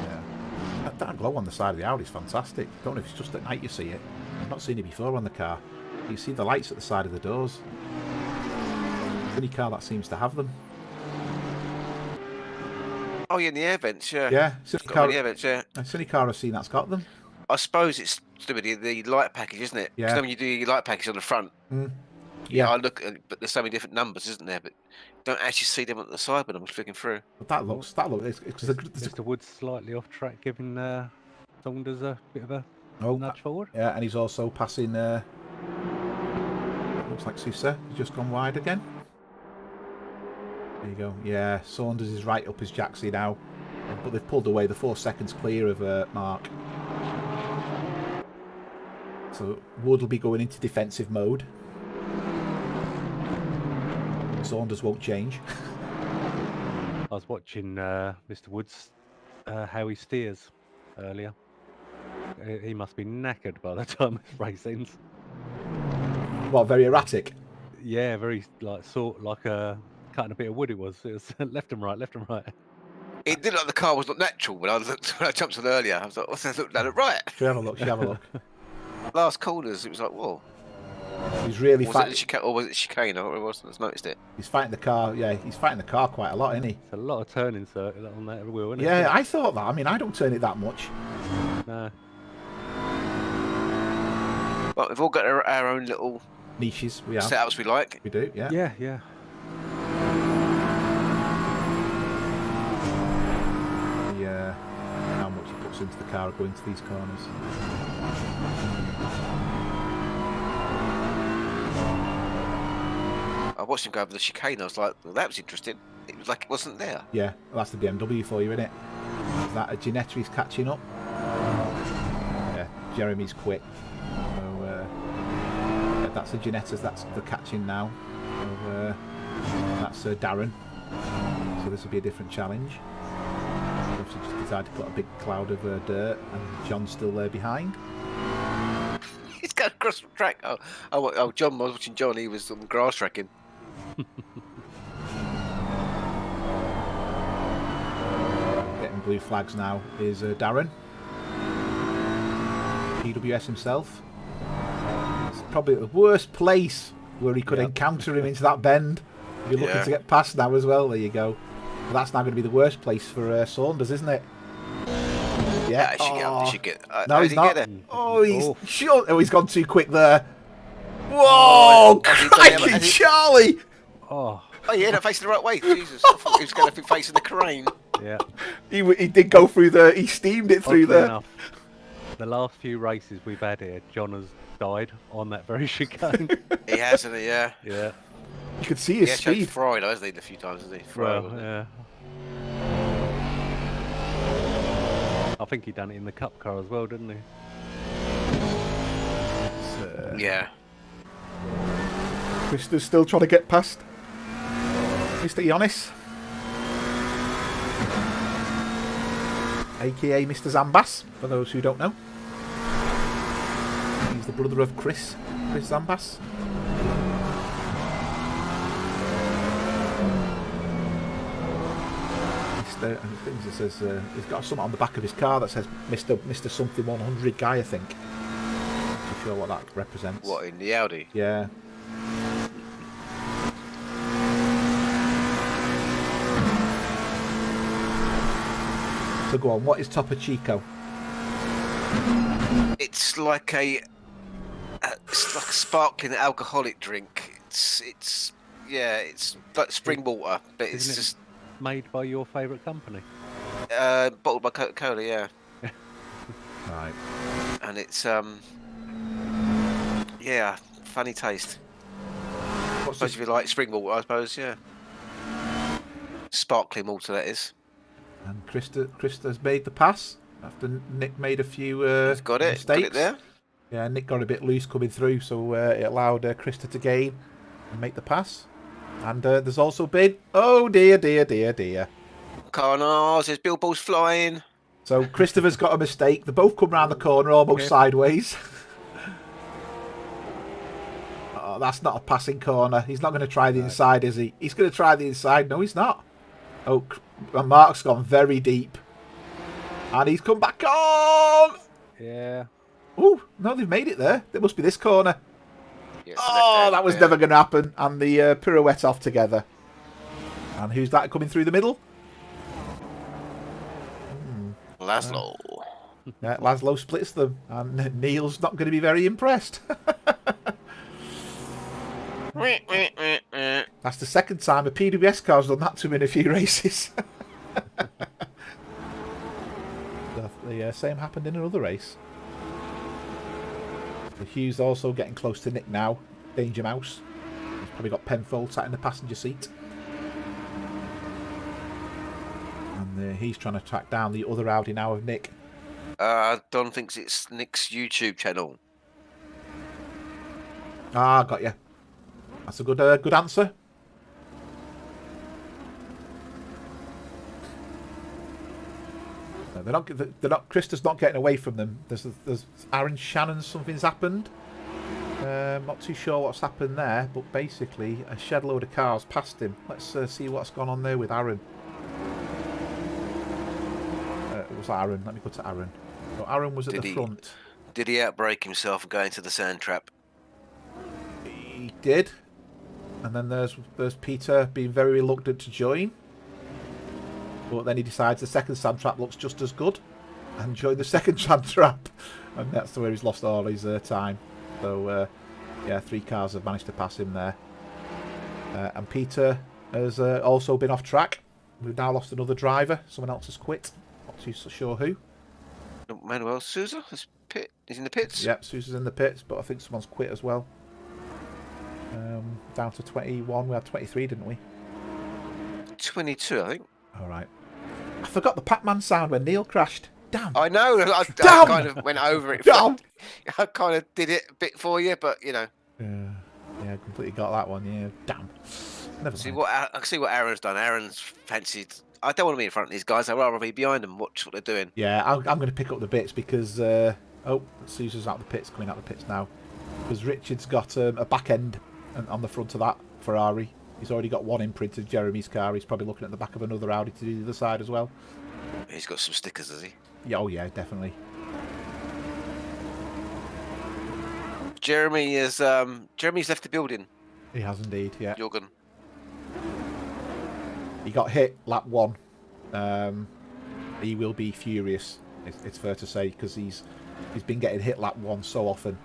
Yeah. That glow on the side of the Audi is fantastic. Don't know if it's just at night you see it. I've not seen it before on the car. You see the lights at the side of the doors. Any car that seems to have them. Oh, yeah, in the air vents, yeah. Yeah, It's got the air vents, yeah. it's the only car I've seen that's got them. I suppose it's to do with the light package, isn't it? Yeah. Because when you do your light package on the front, Yeah. I look at, but there's so many different numbers, isn't there? But you don't actually see them at the side when I'm flicking through. But that looks. It's Mr. Wood's slightly off track, giving Saunders a bit of a oh, nudge forward. yeah, and he's also passing. Looks like Sousa. He's just gone wide again. There you go. Yeah, Saunders is right up his jacksy now, but they've pulled away. The 4 seconds clear of Mark. So Wood will be going into defensive mode. Saunders won't change. I was watching Mr. Wood's how he steers earlier. He must be knackered by the time his race ends. Well, very erratic. Yeah, very like cutting a bit of wood. It was left and right, left and right. It did look like the car was not natural when I jumped on earlier. I was like, what's that look like? Right. Should we have a look? Last corners, it was like, whoa. He's really Was fighting. it chicane, or was it chicane? I wasn't noticed it. He's fighting the car. Yeah, he's fighting the car quite a lot, isn't he? It's a lot of turning circuit on that wheel, isn't it? Yeah, I thought that. I mean, I don't turn it that much. No. But we've all got our own little Niches, we have. setups we like. We do, yeah. Yeah, yeah. How much he puts into the car going to these corners. I watched him go over the chicane. I was like, well, that was interesting. It was like it wasn't there. Yeah, well, that's the BMW for you, isn't it? Is that a Ginetti's catching up? Yeah, Jeremy's quick. So, yeah, that's a Ginetti's, that's the catching now. So, that's Darren. So this will be a different challenge. Obviously just decided to put a big cloud of dirt, and John's still there behind. He's going across the track. Oh, John was watching John. He was on grass tracking. Getting blue flags now is Darren. PWS himself. It's probably the worst place where he could encounter him into that bend. If you're looking to get past now as well, there you go. Well, that's now going to be the worst place for Saunders, isn't it? Yeah, He should get. No, he's not. Get Oh, he's gone too quick there. Whoa, crikey, Charlie! Oh, yeah, not facing the right way. Jesus, I thought he was going to be facing the crane. yeah. He did go through there. He steamed it through Oddly there. enough, the last few races we've had here, John has died on that very chicane. He hasn't he? Yeah. Yeah. You could see his Yeah, speed. Fried, hasn't he? A few times, hasn't he? Fried, Well, yeah. I think he done it in the cup car as well, didn't he? Yeah. Krista's still trying to get past Mr. Ionis, aka Mr. Zambas, for those who don't know. He's the brother of Chris Zambas. Mr. I think it says he's got something on the back of his car that says Mr. Something 100 guy, I think. Not too sure what that represents. What, in the Audi? Yeah. So go on, what is Topo Chico? It's like a sparkling alcoholic drink. It's like spring water, but it's Isn't it just made by your favourite company? bottled by Coca-Cola, yeah. Right. And it's funny taste. I What's suppose if you like spring water, I suppose, yeah. Sparkling water, that is. And Krista's made the pass after Nick made a few He's got it. mistakes. Got it there. Yeah, Nick got a bit loose coming through, so it allowed Krista to gain and make the pass. And there's also been... Oh, dear. Carnage, there's billboards flying. So Christopher's got a mistake. They both come round the corner almost sideways. Oh, that's not a passing corner. He's not going to try the inside, is he? He's going to try the inside. No, he's not. Oh, and Mark's gone very deep. And he's come back on! Yeah. Oh, no, they've made it there. It must be this corner. Yeah, Oh, that was never going to happen. And the pirouette off together. And who's that coming through the middle? Laszlo. Yeah, Laszlo splits them. And Neil's not going to be very impressed. That's the second time a PWS car's done that to him in a few races. The same happened in another race. So Hughes also getting close to Nick now. Danger Mouse. He's probably got Penfold sat in the passenger seat. And he's trying to track down the other Audi now of Nick. Don thinks it's Nick's YouTube channel. Ah, got you. That's a good answer. No, they're not. Krista's not getting away from them. There's Aaron Shannon. Something's happened. Not too sure what's happened there, but basically a shed load of cars passed him. Let's see what's gone on there with Aaron. It was Aaron. Let me go to Aaron. So Aaron was at the front. Did he outbrake himself and go into the sand trap? He did. And then there's Peter being very reluctant to join. But then he decides the second sand trap looks just as good and joined the second sand trap. And that's where he's lost all his time. So, yeah, 3 cars have managed to pass him there. And Peter has also been off track. We've now lost another driver. Someone else has quit. Not too sure who. Manuel Souza is in the pits? Yep, Sousa's in the pits, but I think someone's quit as well. Down to 21. We had 23, didn't we? 22, I think. All right. I forgot the Pac-Man sound when Neil crashed. Damn. I know. I kind of went over it. Damn. I kind of did it a bit for you, but you know. Yeah, completely got that one. Yeah, damn. Never See mind. I see what Aaron's done. Aaron's fancied. I don't want to be in front of these guys. I'd rather be behind them. Watch what they're doing. Yeah, I'm going to pick up the bits because Sousa's out the pits, coming out the pits now. Because Richard's got a back end on the front of that Ferrari. He's already got one imprint of Jeremy's car. He's probably looking at the back of another Audi to do the other side as well. He's got some stickers, has he? Yeah, oh yeah, definitely. Jeremy's left the building. He has indeed, yeah. Jorgen. He got hit lap 1. He will be furious, it's fair to say, because he's been getting hit lap 1 so often.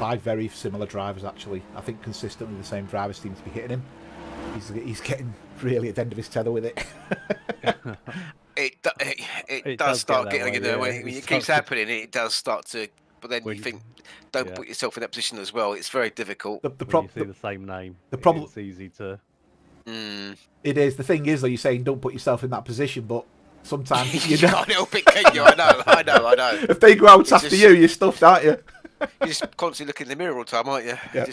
By very similar drivers, actually. I think consistently the same drivers seem to be hitting him. He's getting really at the end of his tether with it. It does start getting, you know, when it keeps happening, it does start to. But then you think, don't put yourself in that position as well. It's very difficult. The problem, you see the same name. The problem, it's easy to. It is. The thing is, though, you're saying don't put yourself in that position, but sometimes you can't help it, can you? I know. If they go out after you, you're stuffed, aren't you? You just constantly look in the mirror all the time, aren't you? Yeah.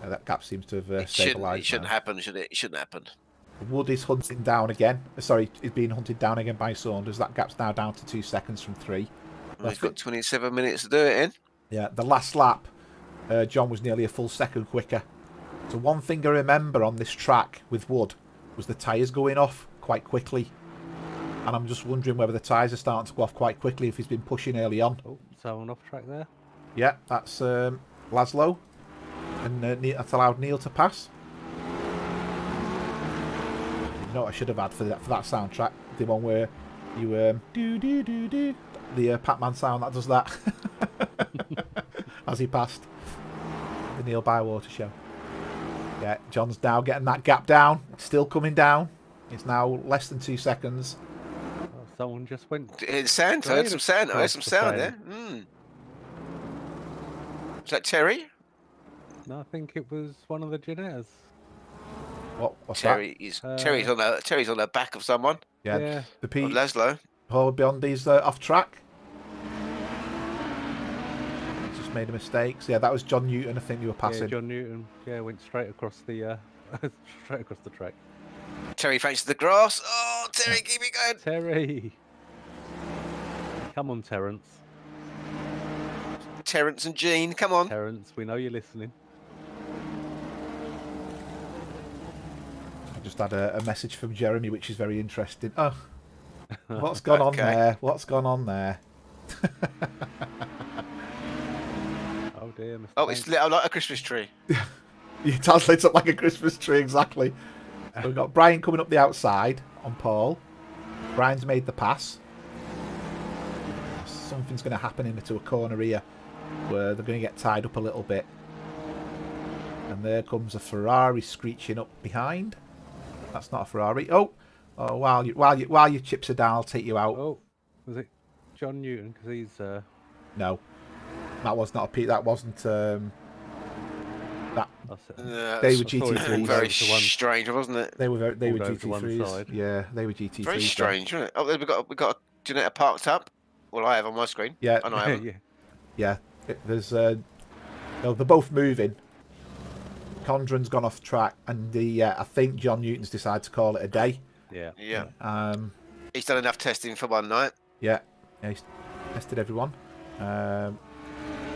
Yeah, that gap seems to have stabilised. It shouldn't happen, should it? It shouldn't happen. Wood is hunting down again. Sorry, is being hunted down again by Saunders. That gap's now down to 2 seconds from 3. Well, he's got 27 minutes to do it in. Yeah, the last lap, John was nearly a full second quicker. So one thing I remember on this track with Wood was the tyres going off quite quickly. And I'm just wondering whether the tyres are starting to go off quite quickly if he's been pushing early on. Oh, someone off track there. Yeah, that's Laszlo. And that's allowed Neil to pass. You know what I should have had for that soundtrack? The one where you do do do do the Pac-Man sound that does that as he passed. The Neil Bywater show. Yeah, John's now getting that gap down. Still coming down. It's now less than 2 seconds. Oh, someone just went. It's sand. I heard some sand. I heard some sound there. Is that Terry? No, I think it was one of the Janettas. What's Terry that? is Terry's on the back of someone. Yeah. The P. Laszlo. Paul beyond these off track. Just made a mistake. So, yeah, that was John Newton. I think you were passing. Yeah, John Newton. Yeah, went straight across the track. Terry fancies the grass. Oh, Terry, keep it going. Terry. Come on, Terence. Terence and Jean, come on. Terence, we know you're listening. I just had a message from Jeremy, which is very interesting. Oh, what's gone on there? What's gone on there? Oh dear, Mr. Oh, it's lit up like a Christmas tree. It does lit up like a Christmas tree, exactly. So we've got Brian coming up the outside on Paul. Brian's made the pass. Something's going to happen into a corner here where they're going to get tied up a little bit. And there comes a Ferrari screeching up behind. That's not a Ferrari. Oh, while your chips are down, I'll take you out. Oh, was it John Newton? Because he's no, that was not a P. That wasn't that. They were GT3s. Very strange, wasn't it? They were GT3s. Yeah, they were GT3s. Very strange, wasn't it? Oh, we got Janetta parked up. Well, I have on my screen. Yeah, and I haven't. Yeah. There's they're both moving. Condren's gone off track, and I think John Newton's decided to call it a day. Yeah. He's done enough testing for one night. Yeah, he's tested everyone.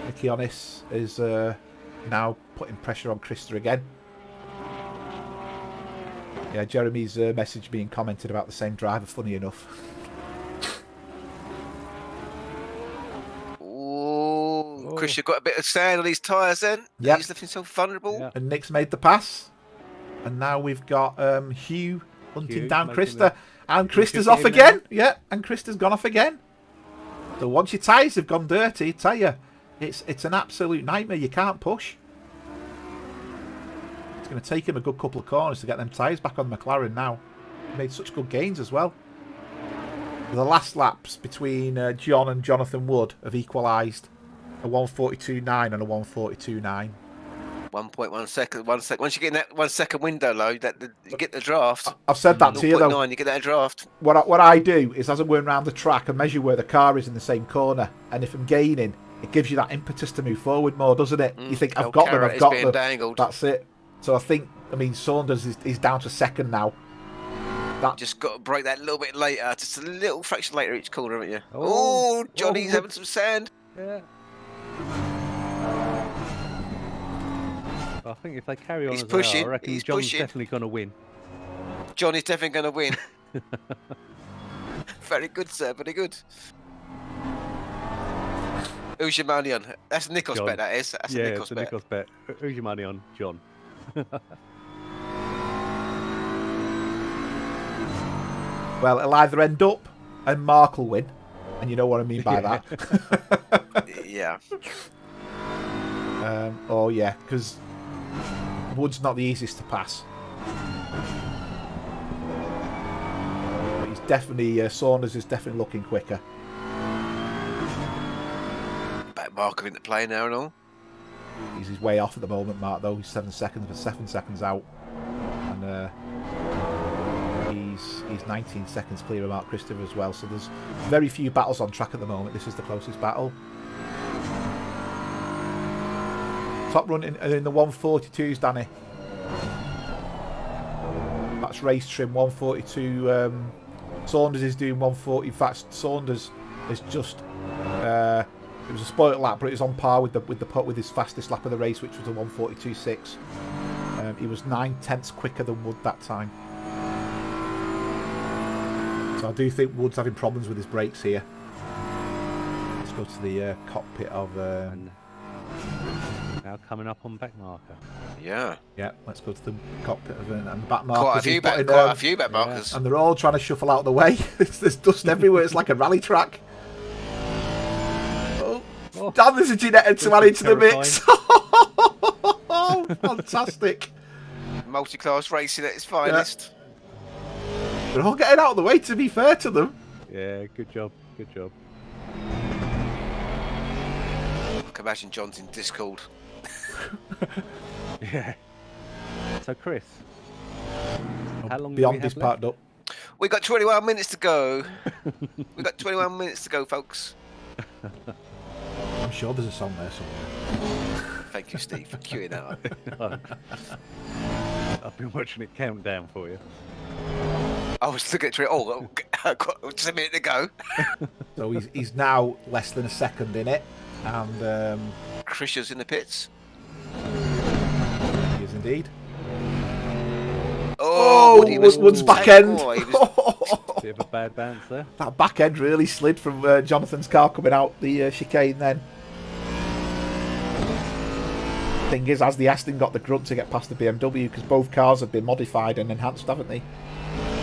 Nicky Onis is now putting pressure on Krista again. Yeah, Jeremy's message being commented about the same driver, funny enough. Chris, you've got a bit of sand on his tyres then. Yeah. He's looking so vulnerable. Yep. And Nick's made the pass. And now we've got Hugh hunting down Krista. And Krista's off again. Yeah, and Krista's gone off again. So once your tyres have gone dirty, I tell you, it's an absolute nightmare. You can't push. It's going to take him a good couple of corners to get them tyres back on the McLaren now. He made such good gains as well. The last laps between John and Jonathan Wood have equalised. A 1:42.9 and a 1:42.9. 1.1 second. 1 second. Once you get in that 1 second window, you get the draft. I've said that to you though. 0.9, you get that draft. What I do is, as I'm going around the track, I measure where the car is in the same corner, and if I'm gaining, it gives you that impetus to move forward more, doesn't it? You think I've got them, I've got them. Dangled. That's it. So I mean, Saunders is down to second now. That just got to break that a little bit later, just a little fraction later each corner, haven't you? Oh, Johnny's having some sand. Yeah. I think if they carry on he's as pushing, I reckon John's definitely going to win. Johnny's definitely going to win. Very good, sir. Very good. Who's your money on? That's Nikos bet, that is. That's a Nikos bet. Who's your money on? John. Well, it'll either end up and Mark will win. And you know what I mean by that. Yeah. Oh, yeah, because Wood's not the easiest to pass. But he's definitely, Saunders is definitely looking quicker. Back Mark into play now and all. He's way off at the moment, Mark, though. He's 7 seconds, but 7 seconds out. And he's 19 seconds clear of Mark Christopher as well. So there's very few battles on track at the moment. This is the closest battle. Top run in the 142s, Danny. That's race trim 142. Saunders is doing 140. In fact, Saunders is just. It was a spoilt lap, but it was on par with his fastest lap of the race, which was a 142.6. He was 9/10 quicker than Wood that time. So I do think Wood's having problems with his brakes here. Let's go to the cockpit of. Now now coming up on back marker. Yeah. Yeah, let's go to the cockpit of and the back Quite a markers. few He's back, putting, quite a few back markers. and they're all trying to shuffle out of the way. There's dust everywhere. It's like a rally track. Oh, damn, there's a Ginetta to add into the mix. Oh, fantastic. Multi-class racing at its finest. They're all getting out of the way, to be fair to them. Yeah, good job. Good job. I can imagine John's in Discord. Yeah. So, Chris, how long Beyond do we have is parked up. We got 21 minutes to go. We got 21 minutes to go, folks. I'm sure there's a song there somewhere. Thank you, Steve, for queuing that up. I've been watching it count down for you. I was looking at it. Oh, I've got just a minute to go. So he's now less than a second in it, and Krisha's in the pits. he is indeed. Oh, Woody was Wood's back end. Oh, he was- Bit of a bad bounce there. That back end really slid from Jonathan's car coming out the chicane then. Thing is, has the Aston got the grunt to get past the BMW, because both cars have been modified and enhanced, haven't they?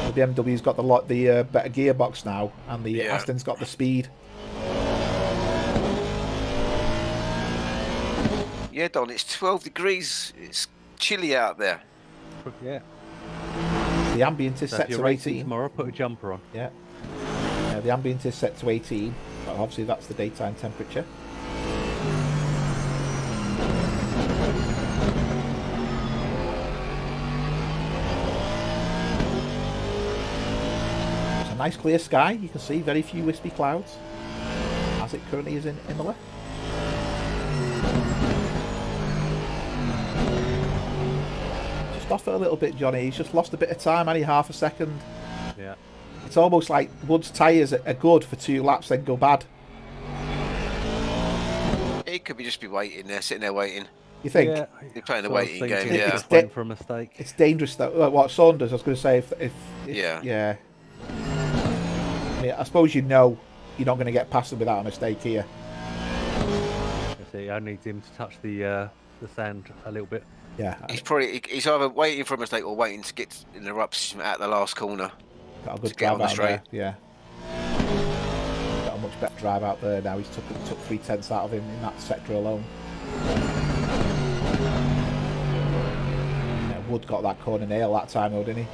The BMW's got the better gearbox now, and the Aston's got the speed. Yeah, Don, it's 12 degrees. It's chilly out there. Yeah. The ambient is So set if you're to racing 18. tomorrow, put a jumper on. Yeah. The ambient is set to 18. But obviously, that's the daytime temperature. It's a nice clear sky. You can see very few wispy clouds, as it currently is in Imola. Just off it a little bit, Johnny. He's just lost a bit of time, only half a second. Yeah. It's almost like Wood's tyres are good for 2 laps, then go bad. He could be just be waiting there, sitting there waiting. You think? Yeah. They're playing the So I was waiting thinking game, he yeah. was waiting for a mistake. It's dangerous though. What Saunders? I was going to say if Yeah. yeah. I mean, I suppose you know you're not going to get past them without a mistake here. See, I need him to touch the sand a little bit. Yeah, He's either waiting for a mistake or waiting to get in the ruts at the last corner. got a good to get on drive the out straight. there. Yeah, got a much better drive out there now. He's took 3/10 out of him in that sector alone. Yeah, Wood got that corner nail that time, though, didn't he?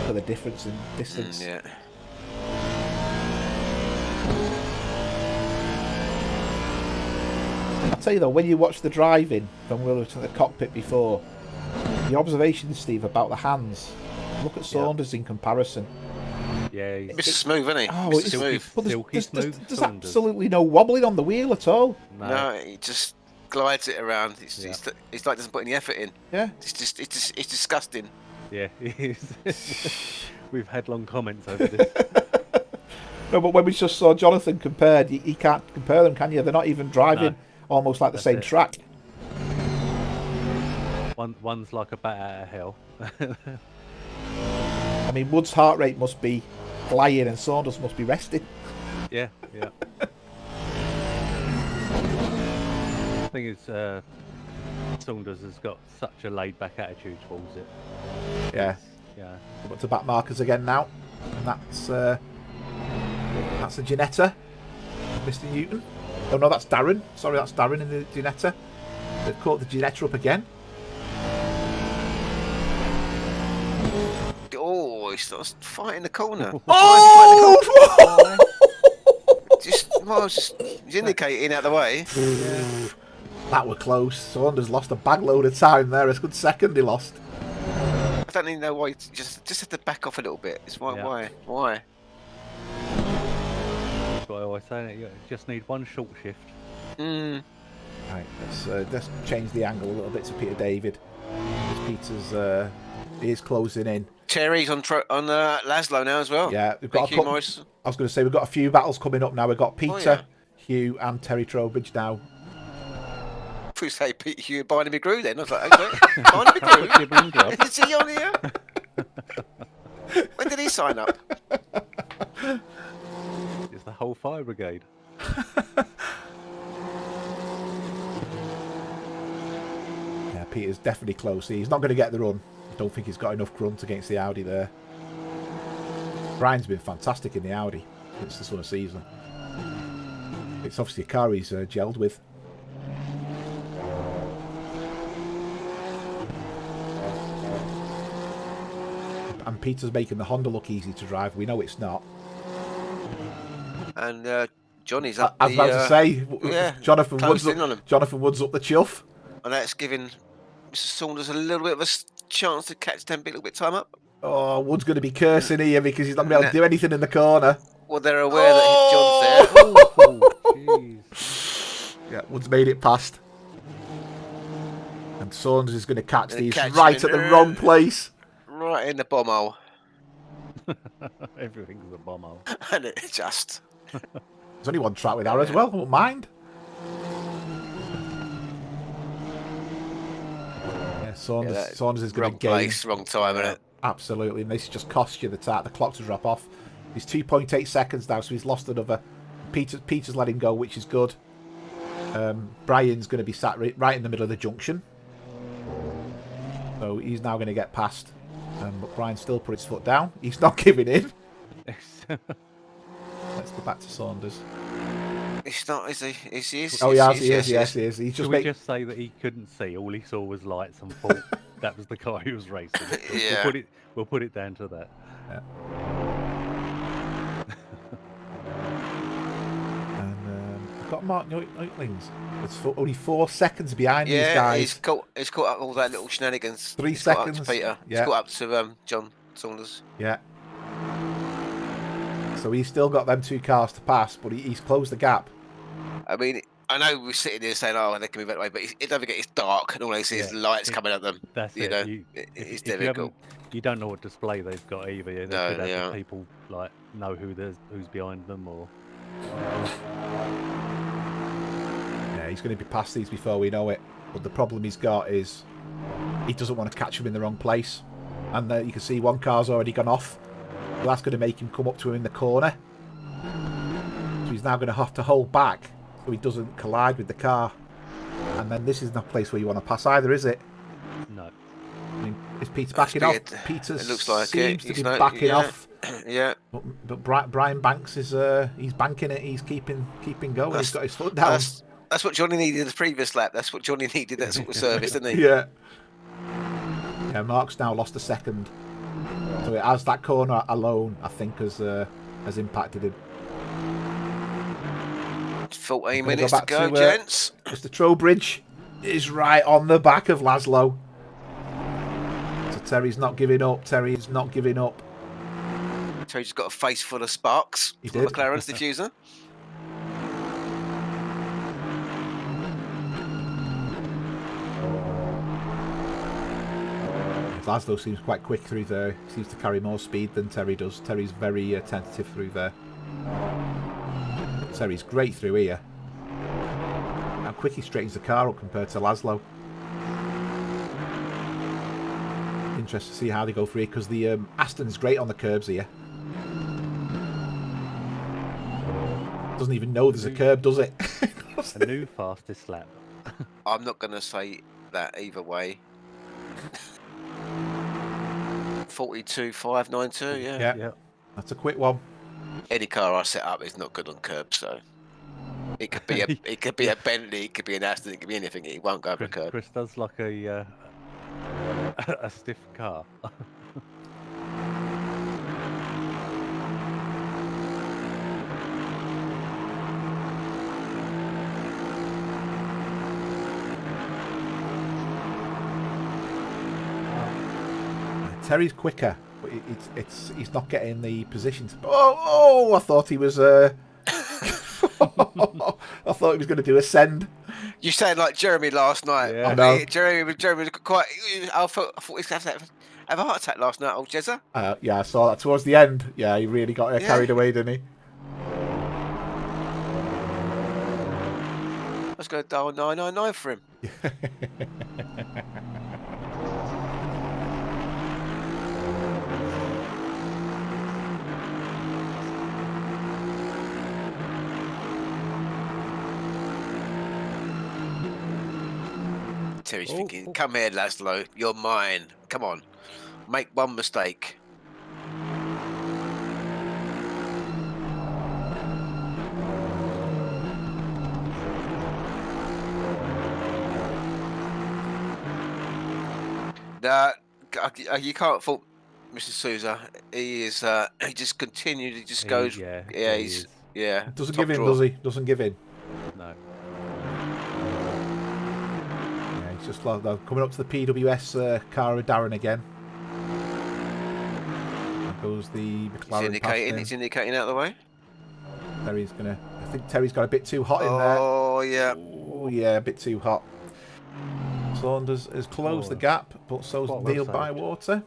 For the difference in distance. Yeah. I'll tell you though, when you watch the driving when we were to the cockpit before, the observations, Steve, about the hands. Look at Saunders in comparison. Yeah, Mr. Smooth, isn't he? Oh, Mr. it's Smooth. But Silky smooth there's Saunders. absolutely no wobbling on the wheel at all. No, he just glides it around. It's like doesn't put any effort in. Yeah. It's disgusting. Yeah, it is. We've had long comments over this. No, but when we just saw Jonathan compared, you can't compare them, can you? They're not even driving almost like the same it. track. One's like a bat out of hell. I mean, Wood's heart rate must be flying and Saunders must be resting. Yeah. The thing is, Saunders has got such a laid-back attitude towards it. Yeah. Yeah. Up to back markers again now. And that's a Ginetta. Mr. Newton. Oh no, that's Darren. Sorry, that's Darren in the Ginetta. They've caught the Ginetta up again. Oh, he starts fighting the corner. Oh! He's indicating out the way. That were close. Saunders lost a bag load of time there. It's a good second he lost. I don't even know why. Just have to back off a little bit. It's why? That's what I always say. You just need one short shift. Mm. Right, let's change the angle a little bit to Peter David. Peter's he is closing in. Terry's on Laszlo now as well. Yeah, we've got Hugh Morris. I was going to say we've got a few battles coming up now. We've got Peter, Hugh, and Terry Trowbridge now. Please say Peter Hugh and Barnaby Grew then. I was like, okay, Barnaby Grew? Is he on here? When did he sign up? It's the whole fire brigade. Peter's definitely close. He's not going to get the run. I don't think he's got enough grunt against the Audi there. Brian's been fantastic in the Audi since the summer season. It's obviously a car he's gelled with. And Peter's making the Honda look easy to drive. We know it's not. And Johnny's up. I was about to say, yeah, Jonathan Woods on him. Jonathan Woods up the chuff. And that's giving Mr. Saunders a little bit of a chance to catch them, a little bit of time up. Oh, Wood's going to be cursing here because he's not going to be able to do anything in the corner. Well, they're aware that John's there. Oh, jeez. Yeah, Wood's made it past. And Saunders is going to catch these catch right at the wrong place. Right in the bomb hole. Everything's a bomb hole. And it just... There's only one track with her as well, I won't mind. Yeah, Saunders is going to gain. Wrong place, wrong time, isn't it? Absolutely, and this just costs you the clock to drop off. He's 2.8 seconds now, so he's lost another. Peter's let him go, which is good. Brian's going to be sat right in the middle of the junction. So he's now going to get past. But Brian still put his foot down. He's not giving in. Let's go back to Saunders. It's not, is he? He is. Oh, yes, he is. He's Should we just say that he couldn't see? All he saw was lights and thought that was the car he was racing. Yeah. We'll put it down to that. Yeah. And I've got Mark Noitlings. It's only 4 seconds behind these guys. He's caught up all that little shenanigans. 3 He's seconds. Caught up to Peter. Yeah. He's caught up to John Saunders. Yeah. So he's still got them 2 cars to pass, but he's closed the gap. I mean, I know we're sitting there saying, "Oh, they can move that way," but don't forget it's dark, and all they see is lights coming at them. That's you it. know, it's difficult. You don't know what display they've got either. They No, could have people like know who's behind them, or Yeah, he's going to be past these before we know it. But the problem he's got is he doesn't want to catch him in the wrong place, and you can see one car's already gone off. So that's going to make him come up to him in the corner. So he's now going to have to hold back so he doesn't collide with the car. And then this is not a place where you want to pass either, is it? no. I mean, is Peter backing off? Peter It looks like seems to be not, backing off. Yeah. But Brian Banks is he's banking it. He's keeping going. He's got his foot down. That's what Johnny needed in the previous lap. That's what Johnny needed. That sort of service, didn't he? Yeah. Yeah. Mark's now lost a second. So it has that corner alone, I think, has impacted him. 14 minutes to go, gents. Mr. Trowbridge is right on the back of Laszlo. So Terry's not giving up. Terry's Terry's got a face full of sparks. He from did. McLaren's diffuser. Laszlo seems quite quick through there. Seems to carry more speed than Terry does. Terry's very tentative through there. Terry's great through here. How quick he straightens the car up compared to Laszlo. Interesting to see how they go through here because the Aston's great on the curbs here. Doesn't even know there's a curb, does it? A new fastest lap. I'm not going to say that either way. 42.592, Yeah. That's a quick one. Any car I set up is not good on curbs, so it could be a Bentley, it could be an Aston, it could be anything. It won't go over a curb. Chris does like a stiff car. Terry's quicker, but he's not getting the position to... Oh, I thought he was... I thought he was going to do a send. You sound like Jeremy last night. Yeah. I know. Jeremy was quite... I thought he was going to have a heart attack last night, old Jezza. Yeah, I saw that towards the end. Yeah, he really got carried away, didn't he? Let's go dial 999 for him. Terry's thinking, come here, Laszlo, you're mine. Come on, make one mistake. You can't fault Mr. Souza. He is. He just continued. He just goes. Yeah. He's. Yeah. Doesn't give in, does he? Doesn't give in. No. Yeah, he's just like coming up to the PWS car with Darren again. There goes the McLaren. He's indicating out of the way. Terry's gonna. I think Terry's got a bit too hot in there. Oh yeah. Oh yeah, a bit too hot. Saunders has closed the gap, but so's Neil Bywater.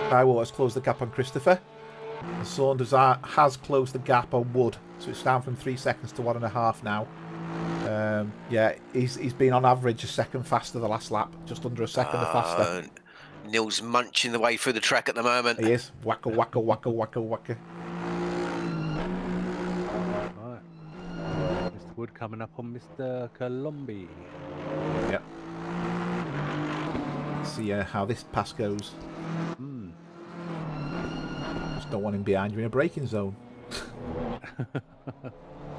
Bywater's closed the gap on Christopher. And Saunders has closed the gap on Wood, so it's down from 3 seconds to 1.5 now. Yeah, he's been on average a second faster the last lap, just under a second faster. Neil's munching the way through the track at the moment. He is. Wacka, wacka, wacka, wacka, wacka. Right. Mr. Wood coming up on Mr. Colombi. Yep. See how this pass goes. Just don't want him behind you in a braking zone.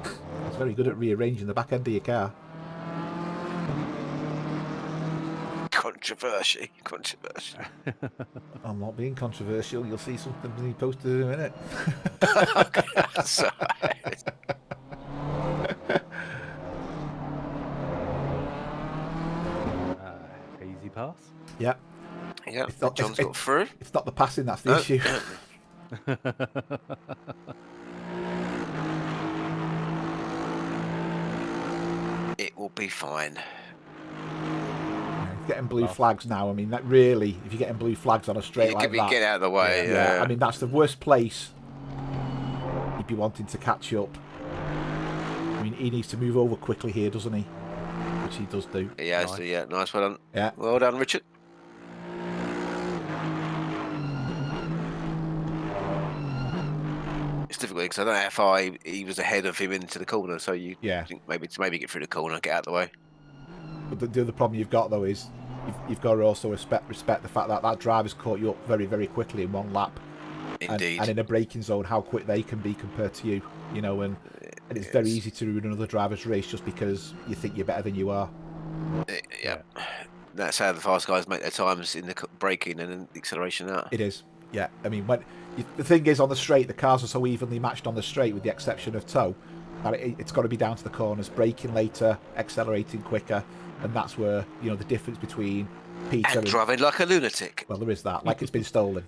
He's very good at rearranging the back end of your car. Controversy. I'm not being controversial. You'll see something he posted in a minute. That's all right. Easy pass. Yeah. Yeah. John's got through. It's not the passing that's the issue. It will be fine. Getting blue flags now. I mean, that really, if you're getting blue flags on a straight like that, get out of the way. Yeah. I mean, that's the worst place he'd be wanting to catch up. I mean, he needs to move over quickly here, doesn't he? Which he does do. Yeah, nice. Yeah, nice. Well done. Yeah. Well done, Richard. It's difficult because I don't know how far he was ahead of him into the corner, so you think maybe get through the corner, get out of the way. But the other problem you've got though is you've got to also respect the fact that that driver's caught you up very, very quickly in one lap. Indeed. And in a braking zone, how quick they can be compared to you, you know, and it's very easy to ruin another driver's race just because you think you're better than you are. Yeah. That's how the fast guys make their times in the braking and in the acceleration out. It is. Yeah. I mean, the thing is, on the straight, the cars are so evenly matched on the straight, with the exception of toe, that it's got to be down to the corners, braking later, accelerating quicker, and that's where, you know, the difference between Peter and driving like a lunatic. Well, there is that, like it's been stolen.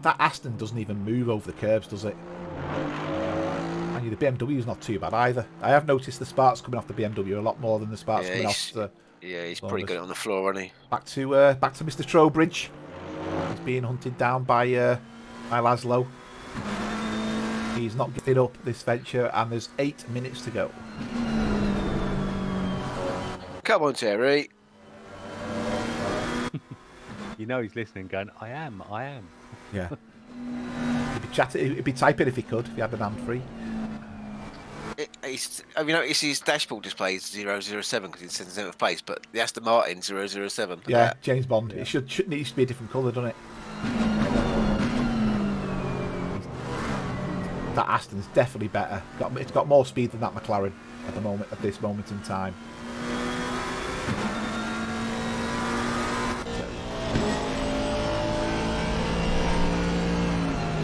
That Aston doesn't even move over the curbs, does it? And the BMW's not too bad either. I have noticed the sparks coming off the BMW a lot more than the sparks coming off the... Yeah, he's pretty good on the floor, isn't he? Back to Mr. Trowbridge. He's being hunted down by Laszlo. He's not giving up this venture, and there's 8 minutes to go. Come on, Terry. You know he's listening, going, I am. Yeah. He'd be typing if he could, if he had an hand free. Have you noticed his dashboard displays 007 because he's in 7th place, but the Aston Martin 007. Yeah, James Bond. Yeah. It should need to be a different colour, doesn't it? That Aston's definitely better. It's got more speed than that McLaren at this moment in time.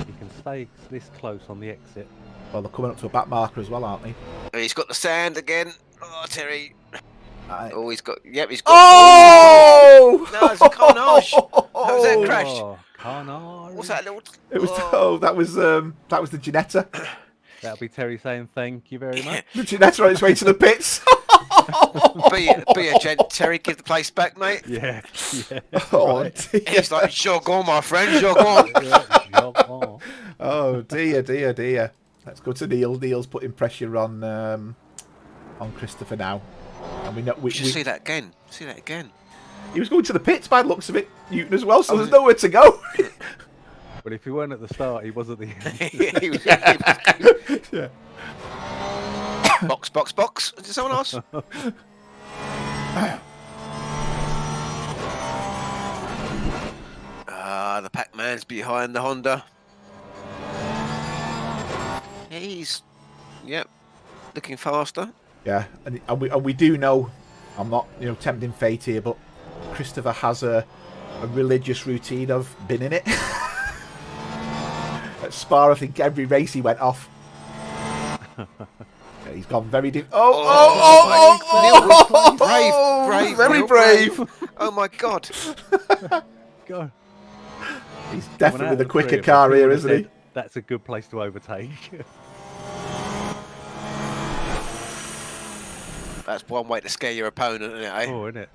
You can stay this close on the exit. Well, they're coming up to a back marker as well, aren't they? He's got the sand again. Oh, Terry. He's got. Yep, he's got. Oh! No, it's a carnage. That was a crash. Oh, carnage. What's that little? It was. That was the Ginetta. That'll be Terry saying thank you very much. The Ginetta on its way to the pits. Be a gent, Terry. Give the place back, mate. Yeah. Oh, right. dear. He's like, sure gone, my friend. Sure gone. Oh dear. Let's go to Neil. Neil's putting pressure on Christopher now, and we know we see that again. See that again. He was going to the pits by the looks of it, Newton as well. So there's nowhere to go. But if he weren't at the start, he was at the end. Yeah. Box. Is it someone else? The Pac-Man's behind the Honda. He's, looking faster. Yeah, and we do know, I'm not tempting fate here, but Christopher has a religious routine of binning it. At Spa, I think every race he went off. Yeah, he's gone very deep. Brave, very brave. Oh my God. Go. He's definitely the quicker car here, isn't he? That's a good place to overtake. That's one way to scare your opponent, isn't it? Eh? Oh, isn't it?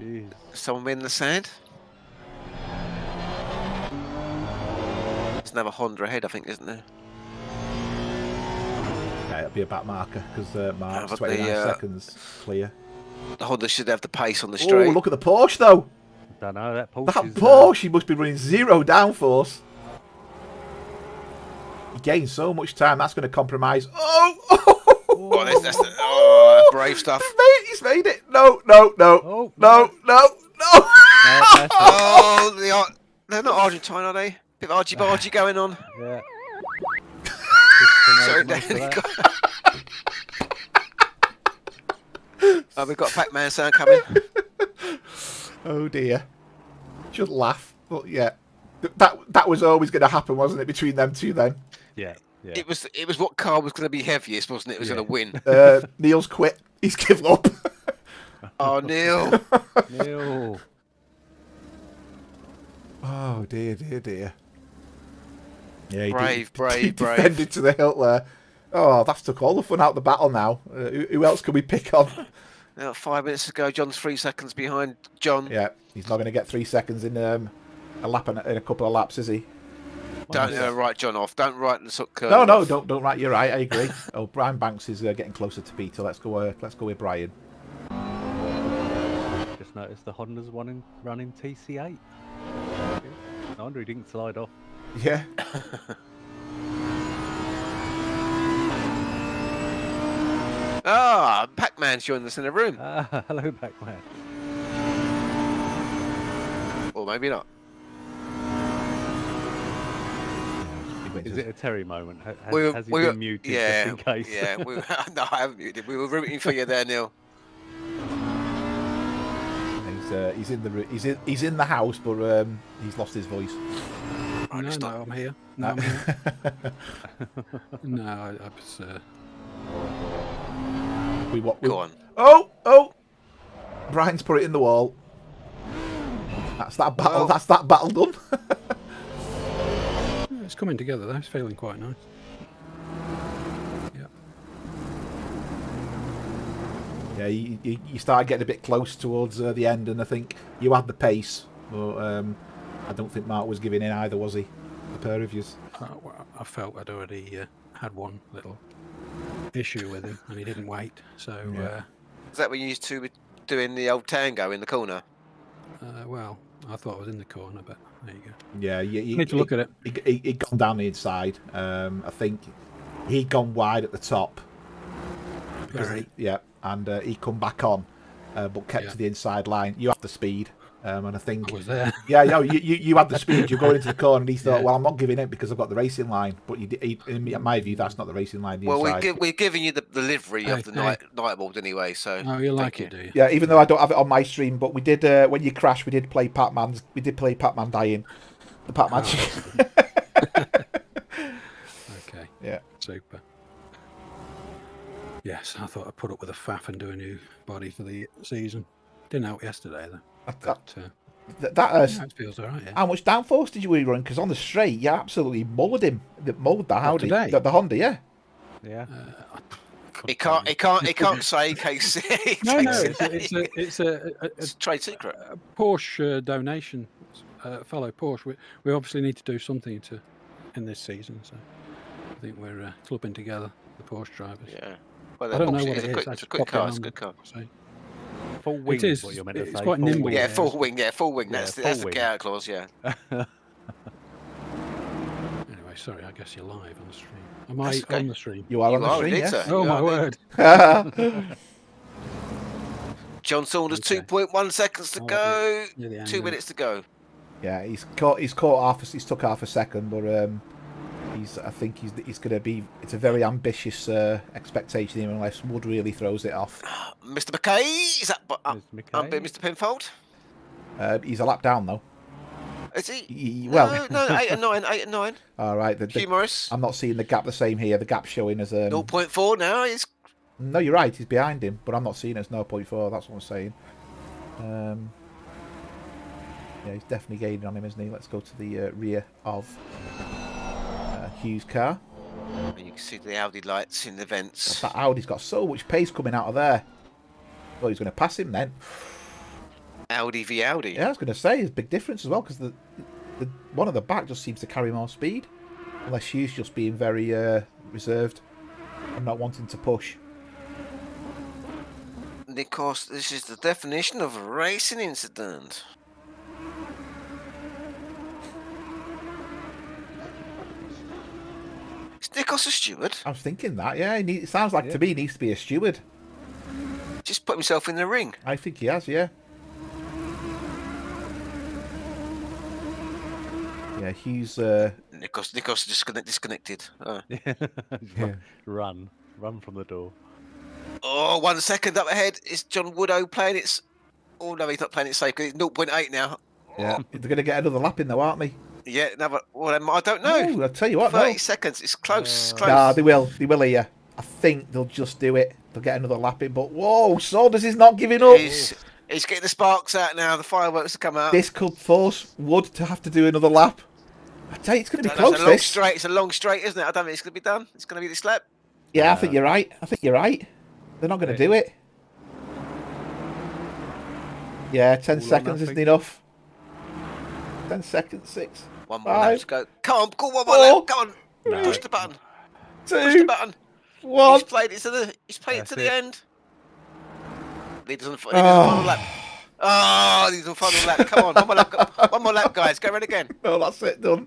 Jeez. Someone in the sand. There's another Honda ahead, I think, isn't there? Yeah, it'll be a back marker because Mark's but 29 seconds clear. The Honda should have the pace on the Oh, straight. look at the Porsche though. Don't know that Porsche. That Porsche, he must be running 0 downforce. He gains so much time. That's going to compromise. Brave stuff. He's made it. No. Oh, no. They're not Argentine, are they? Bit of argy-bargy going on. Yeah. Sorry, we've got a Pac-Man sound coming. Oh dear. Should laugh, but yeah, that was always going to happen, wasn't it, between them two then? Yeah. It was what car was going to be heaviest, wasn't it? It was going to win. Neil's quit. He's given up. Oh, Neil. Neil. Oh dear. Yeah, he brave. defended to the hilt there. Oh, that's took all the fun out of the battle now. Who else can we pick on? 5 minutes ago, John's 3 seconds behind John. Yeah, he's not going to get 3 seconds in a lap in a couple of laps, is he? Don't write John off. Don't write the curve. No, off. don't write. You're right. I agree. Oh, Brian Banks is getting closer to Peter. Let's go with Brian. Just noticed the Honda's running TC8. No wonder he didn't slide off. Yeah. Pac-Man's joined us in the room. Hello, Pac-Man. Or maybe not. Is it a Terry moment? Has he we been muted just in case? Yeah, no, I haven't muted. We were rooting for you there, Neil. He's in the house, but he's lost his voice. No, I'm here. No, I'm here. No, I was. Go on. Oh! Brian's put it in the wall. That's that battle. That's that battle done. It's coming together though. It's feeling quite nice. Yeah, you start getting a bit close towards the end, and I think you had the pace, but I don't think Mark was giving in either, was he? The pair of yous. I felt I'd already had one little issue with him, and he didn't wait. So, is that when you used to be doing the old tango in the corner? Well, I thought I was in the corner, but there you go. Yeah, you need to look at it. He'd gone down the inside. I think he'd gone wide at the top. And he come back on, but kept to the inside line. You had the speed, and I think I was there. Yeah, no, you had the speed. You're going into the corner, and he thought, well, I'm not giving it because I've got the racing line. But in my view, that's not the racing line. We're giving you the livery of the night board anyway. So you like it, do you? Yeah, even though I don't have it on my stream, but we did when you crashed, we did play Pac-Man dying, the Pac-Man. Okay. Yeah. Super. Yes, I thought I'd put up with a faff and do a new body for the season. Didn't help yesterday though. That feels alright. Yeah. How much downforce did you run? Because on the straight, you absolutely mullered him. Mulled that Audi, the Honda, yeah. Yeah. He can't say KC. No, it's a trade secret. A Porsche donation, fellow Porsche. We obviously need to do something in this season, so I think we're clubbing together the Porsche drivers. Yeah. Well, I don't know what it is. It's a quick car. It's a good car. Full wing it is. What you're meant to say. It's quite nimble. Yeah, full wing. Yeah, full wing. That's the get out clause. Yeah. Anyway, sorry, I guess you're live on the stream. Am I That's okay. on the stream? You are on the stream, indeed, yes. sir. Oh, You my are indeed. word. John Saunders, Okay. 2.1 seconds to Oh, go. near the end 2 of it. minutes to go. Yeah, he's took half a second, but I think he's going to be. It's a very ambitious expectation here, unless Wood really throws it off. Mr. McKay, is that Mr. Penfold? He's a lap down though. Is he? Well, no, 8 and 9, 8 and 9. all right. Hugh Morris. I'm not seeing the gap the same here. The gap's showing as 0.4 now. He's No, you're right. He's behind him, but I'm not seeing it as 0.4. That's what I'm saying. Yeah, he's definitely gaining on him, isn't he? Let's go to the rear of Hugh's car. You can see the Audi lights in the vents. That Audi's got so much pace coming out of there. Well, he's going to pass him then. Audi v Audi. Yeah, I was going to say, there's a big difference as well, because the one at the back just seems to carry more speed. Unless Hugh's just being very reserved and not wanting to push. Because this is the definition of a racing incident. Is Nikos a steward? I was thinking that, yeah. It sounds like to me he needs to be a steward. Just put himself in the ring. I think he has, yeah. Yeah, he's... Nikos disconnected. Oh. Run from the door. Oh, 1 second up ahead. Is John Woodrow playing it? Oh, no, he's not playing it safe because it's 0.8 now. Yeah, they're going to get another lap in though, aren't they? Yeah, another. Well, I don't know. Oh, I'll tell you what, 30 no. seconds. It's close. Close. Nah, they will here. I think they'll just do it. They'll get another lap in, but whoa, Saunders is not giving up. He's getting the sparks out now. The fireworks have come out. This could force Wood to have to do another lap. I tell you, it's going to be close. It's a long straight. It's a long straight, isn't it? I don't think it's going to be done. It's going to be this lap. Yeah, I think you're right. They're not going to do it. Yeah, 10 seconds isn't enough. 10 seconds, 6. One more 5, lap to go. Come on, go one more 4, lap. Come on, No. push the button. 2, Push the button. 1. He's played it to the. He's played it to That's the it. end. Leaders on the final lap. Oh, leaders on the final lap. Come on, one more lap. One more lap, guys. Go around again. No, that's it, done.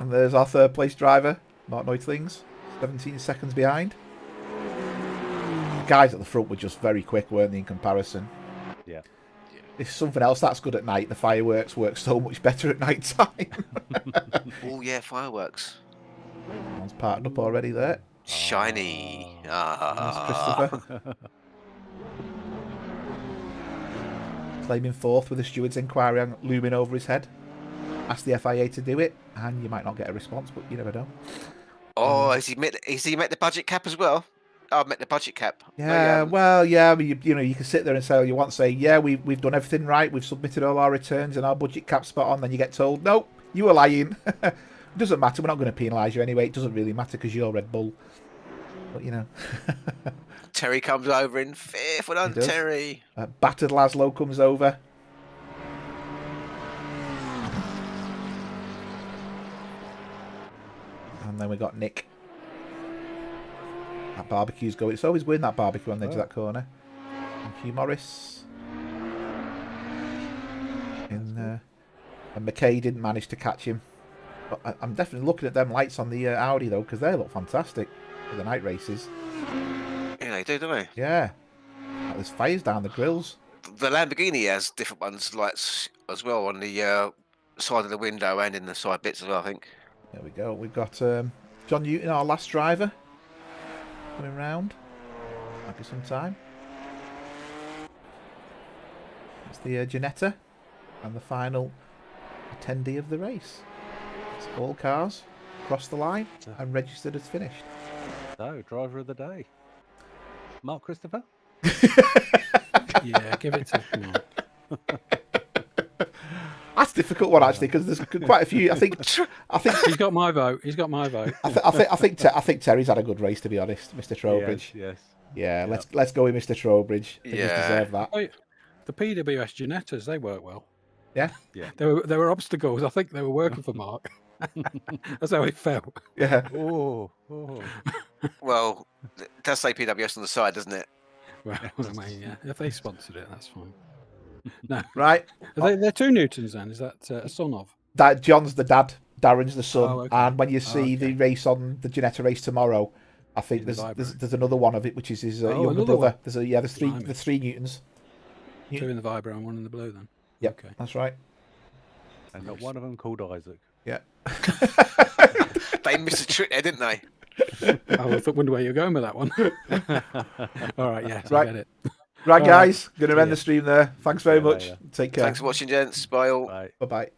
And there's our third place driver, Mark Neutlings, 17 seconds behind. The guys at the front were just very quick, weren't they, in comparison? Yeah. It's something else that's good at night. The fireworks work so much better at night time. Oh yeah, fireworks. One's parked up already there. Shiny. That's Christopher. Claiming fourth with the steward's inquiry looming over his head. Ask the FIA to do it, and you might not get a response, but you never know. Oh, has he met the budget cap as well? Oh, I've met the budget cap. Yeah, well, yeah, you know, you can sit there and say all you want, say, yeah, we've done everything right, we've submitted all our returns and our budget cap spot on, then you get told, nope, you were lying. It doesn't matter, we're not going to penalise you anyway, it doesn't really matter because you're Red Bull. But, you know. Terry comes over in fifth. Well done, Terry. Battered Laszlo comes over. And then we got Nick. That barbecue's going. It's always weird, that barbecue on the edge of that corner. And Hugh Morris. And McKay didn't manage to catch him. But I'm definitely looking at them lights on the Audi, though, because they look fantastic for the night races. Yeah, they do, don't they? Yeah. Like, there's fires down the grills. The Lamborghini has different ones, lights as well, on the side of the window and in the side bits as well, I think. There we go. We've got John Newton, our last driver, coming round. Might be some time. It's the Janetta and the final attendee of the race. It's all cars across the line and registered as finished. So, driver of the day. Mark Christopher? Yeah, give it to Mark. That's a difficult one actually, because there's quite a few. I think He's got my vote. He's got my vote. I think Terry's had a good race, to be honest, Mr. Trowbridge. Yes. Yeah, let's go with Mr. Trowbridge. I think he's deserved that. Oh, the PWS Janettas, they work well. Yeah. There were obstacles. I think they were working for Mark. That's how it felt. Yeah. Oh. Well, it does say PWS on the side, doesn't it? Well, I mean, yeah, if they sponsored it, that's fine. No, Right. they're 2 Newtons then. Is that a son of? John's the dad. Darren's the son, Oh, okay. and when you see the Okay. race on the Ginetta race tomorrow, I think In the there's another one of it, which is his younger another brother. one. There's three Blimey. there's 3 Newtons. 2 in the Vibro and 1 in the blue then. Yep, Okay. that's right. And not one of them called Isaac. Yeah. They missed a trick there, didn't they? I wonder where you're going with that one. All right, yes, Right. I get it. Right, All guys, right. going to See end ya. the stream there. Thanks very See you much. later. Take care. Thanks for watching, gents. Bye all. Bye. Bye bye.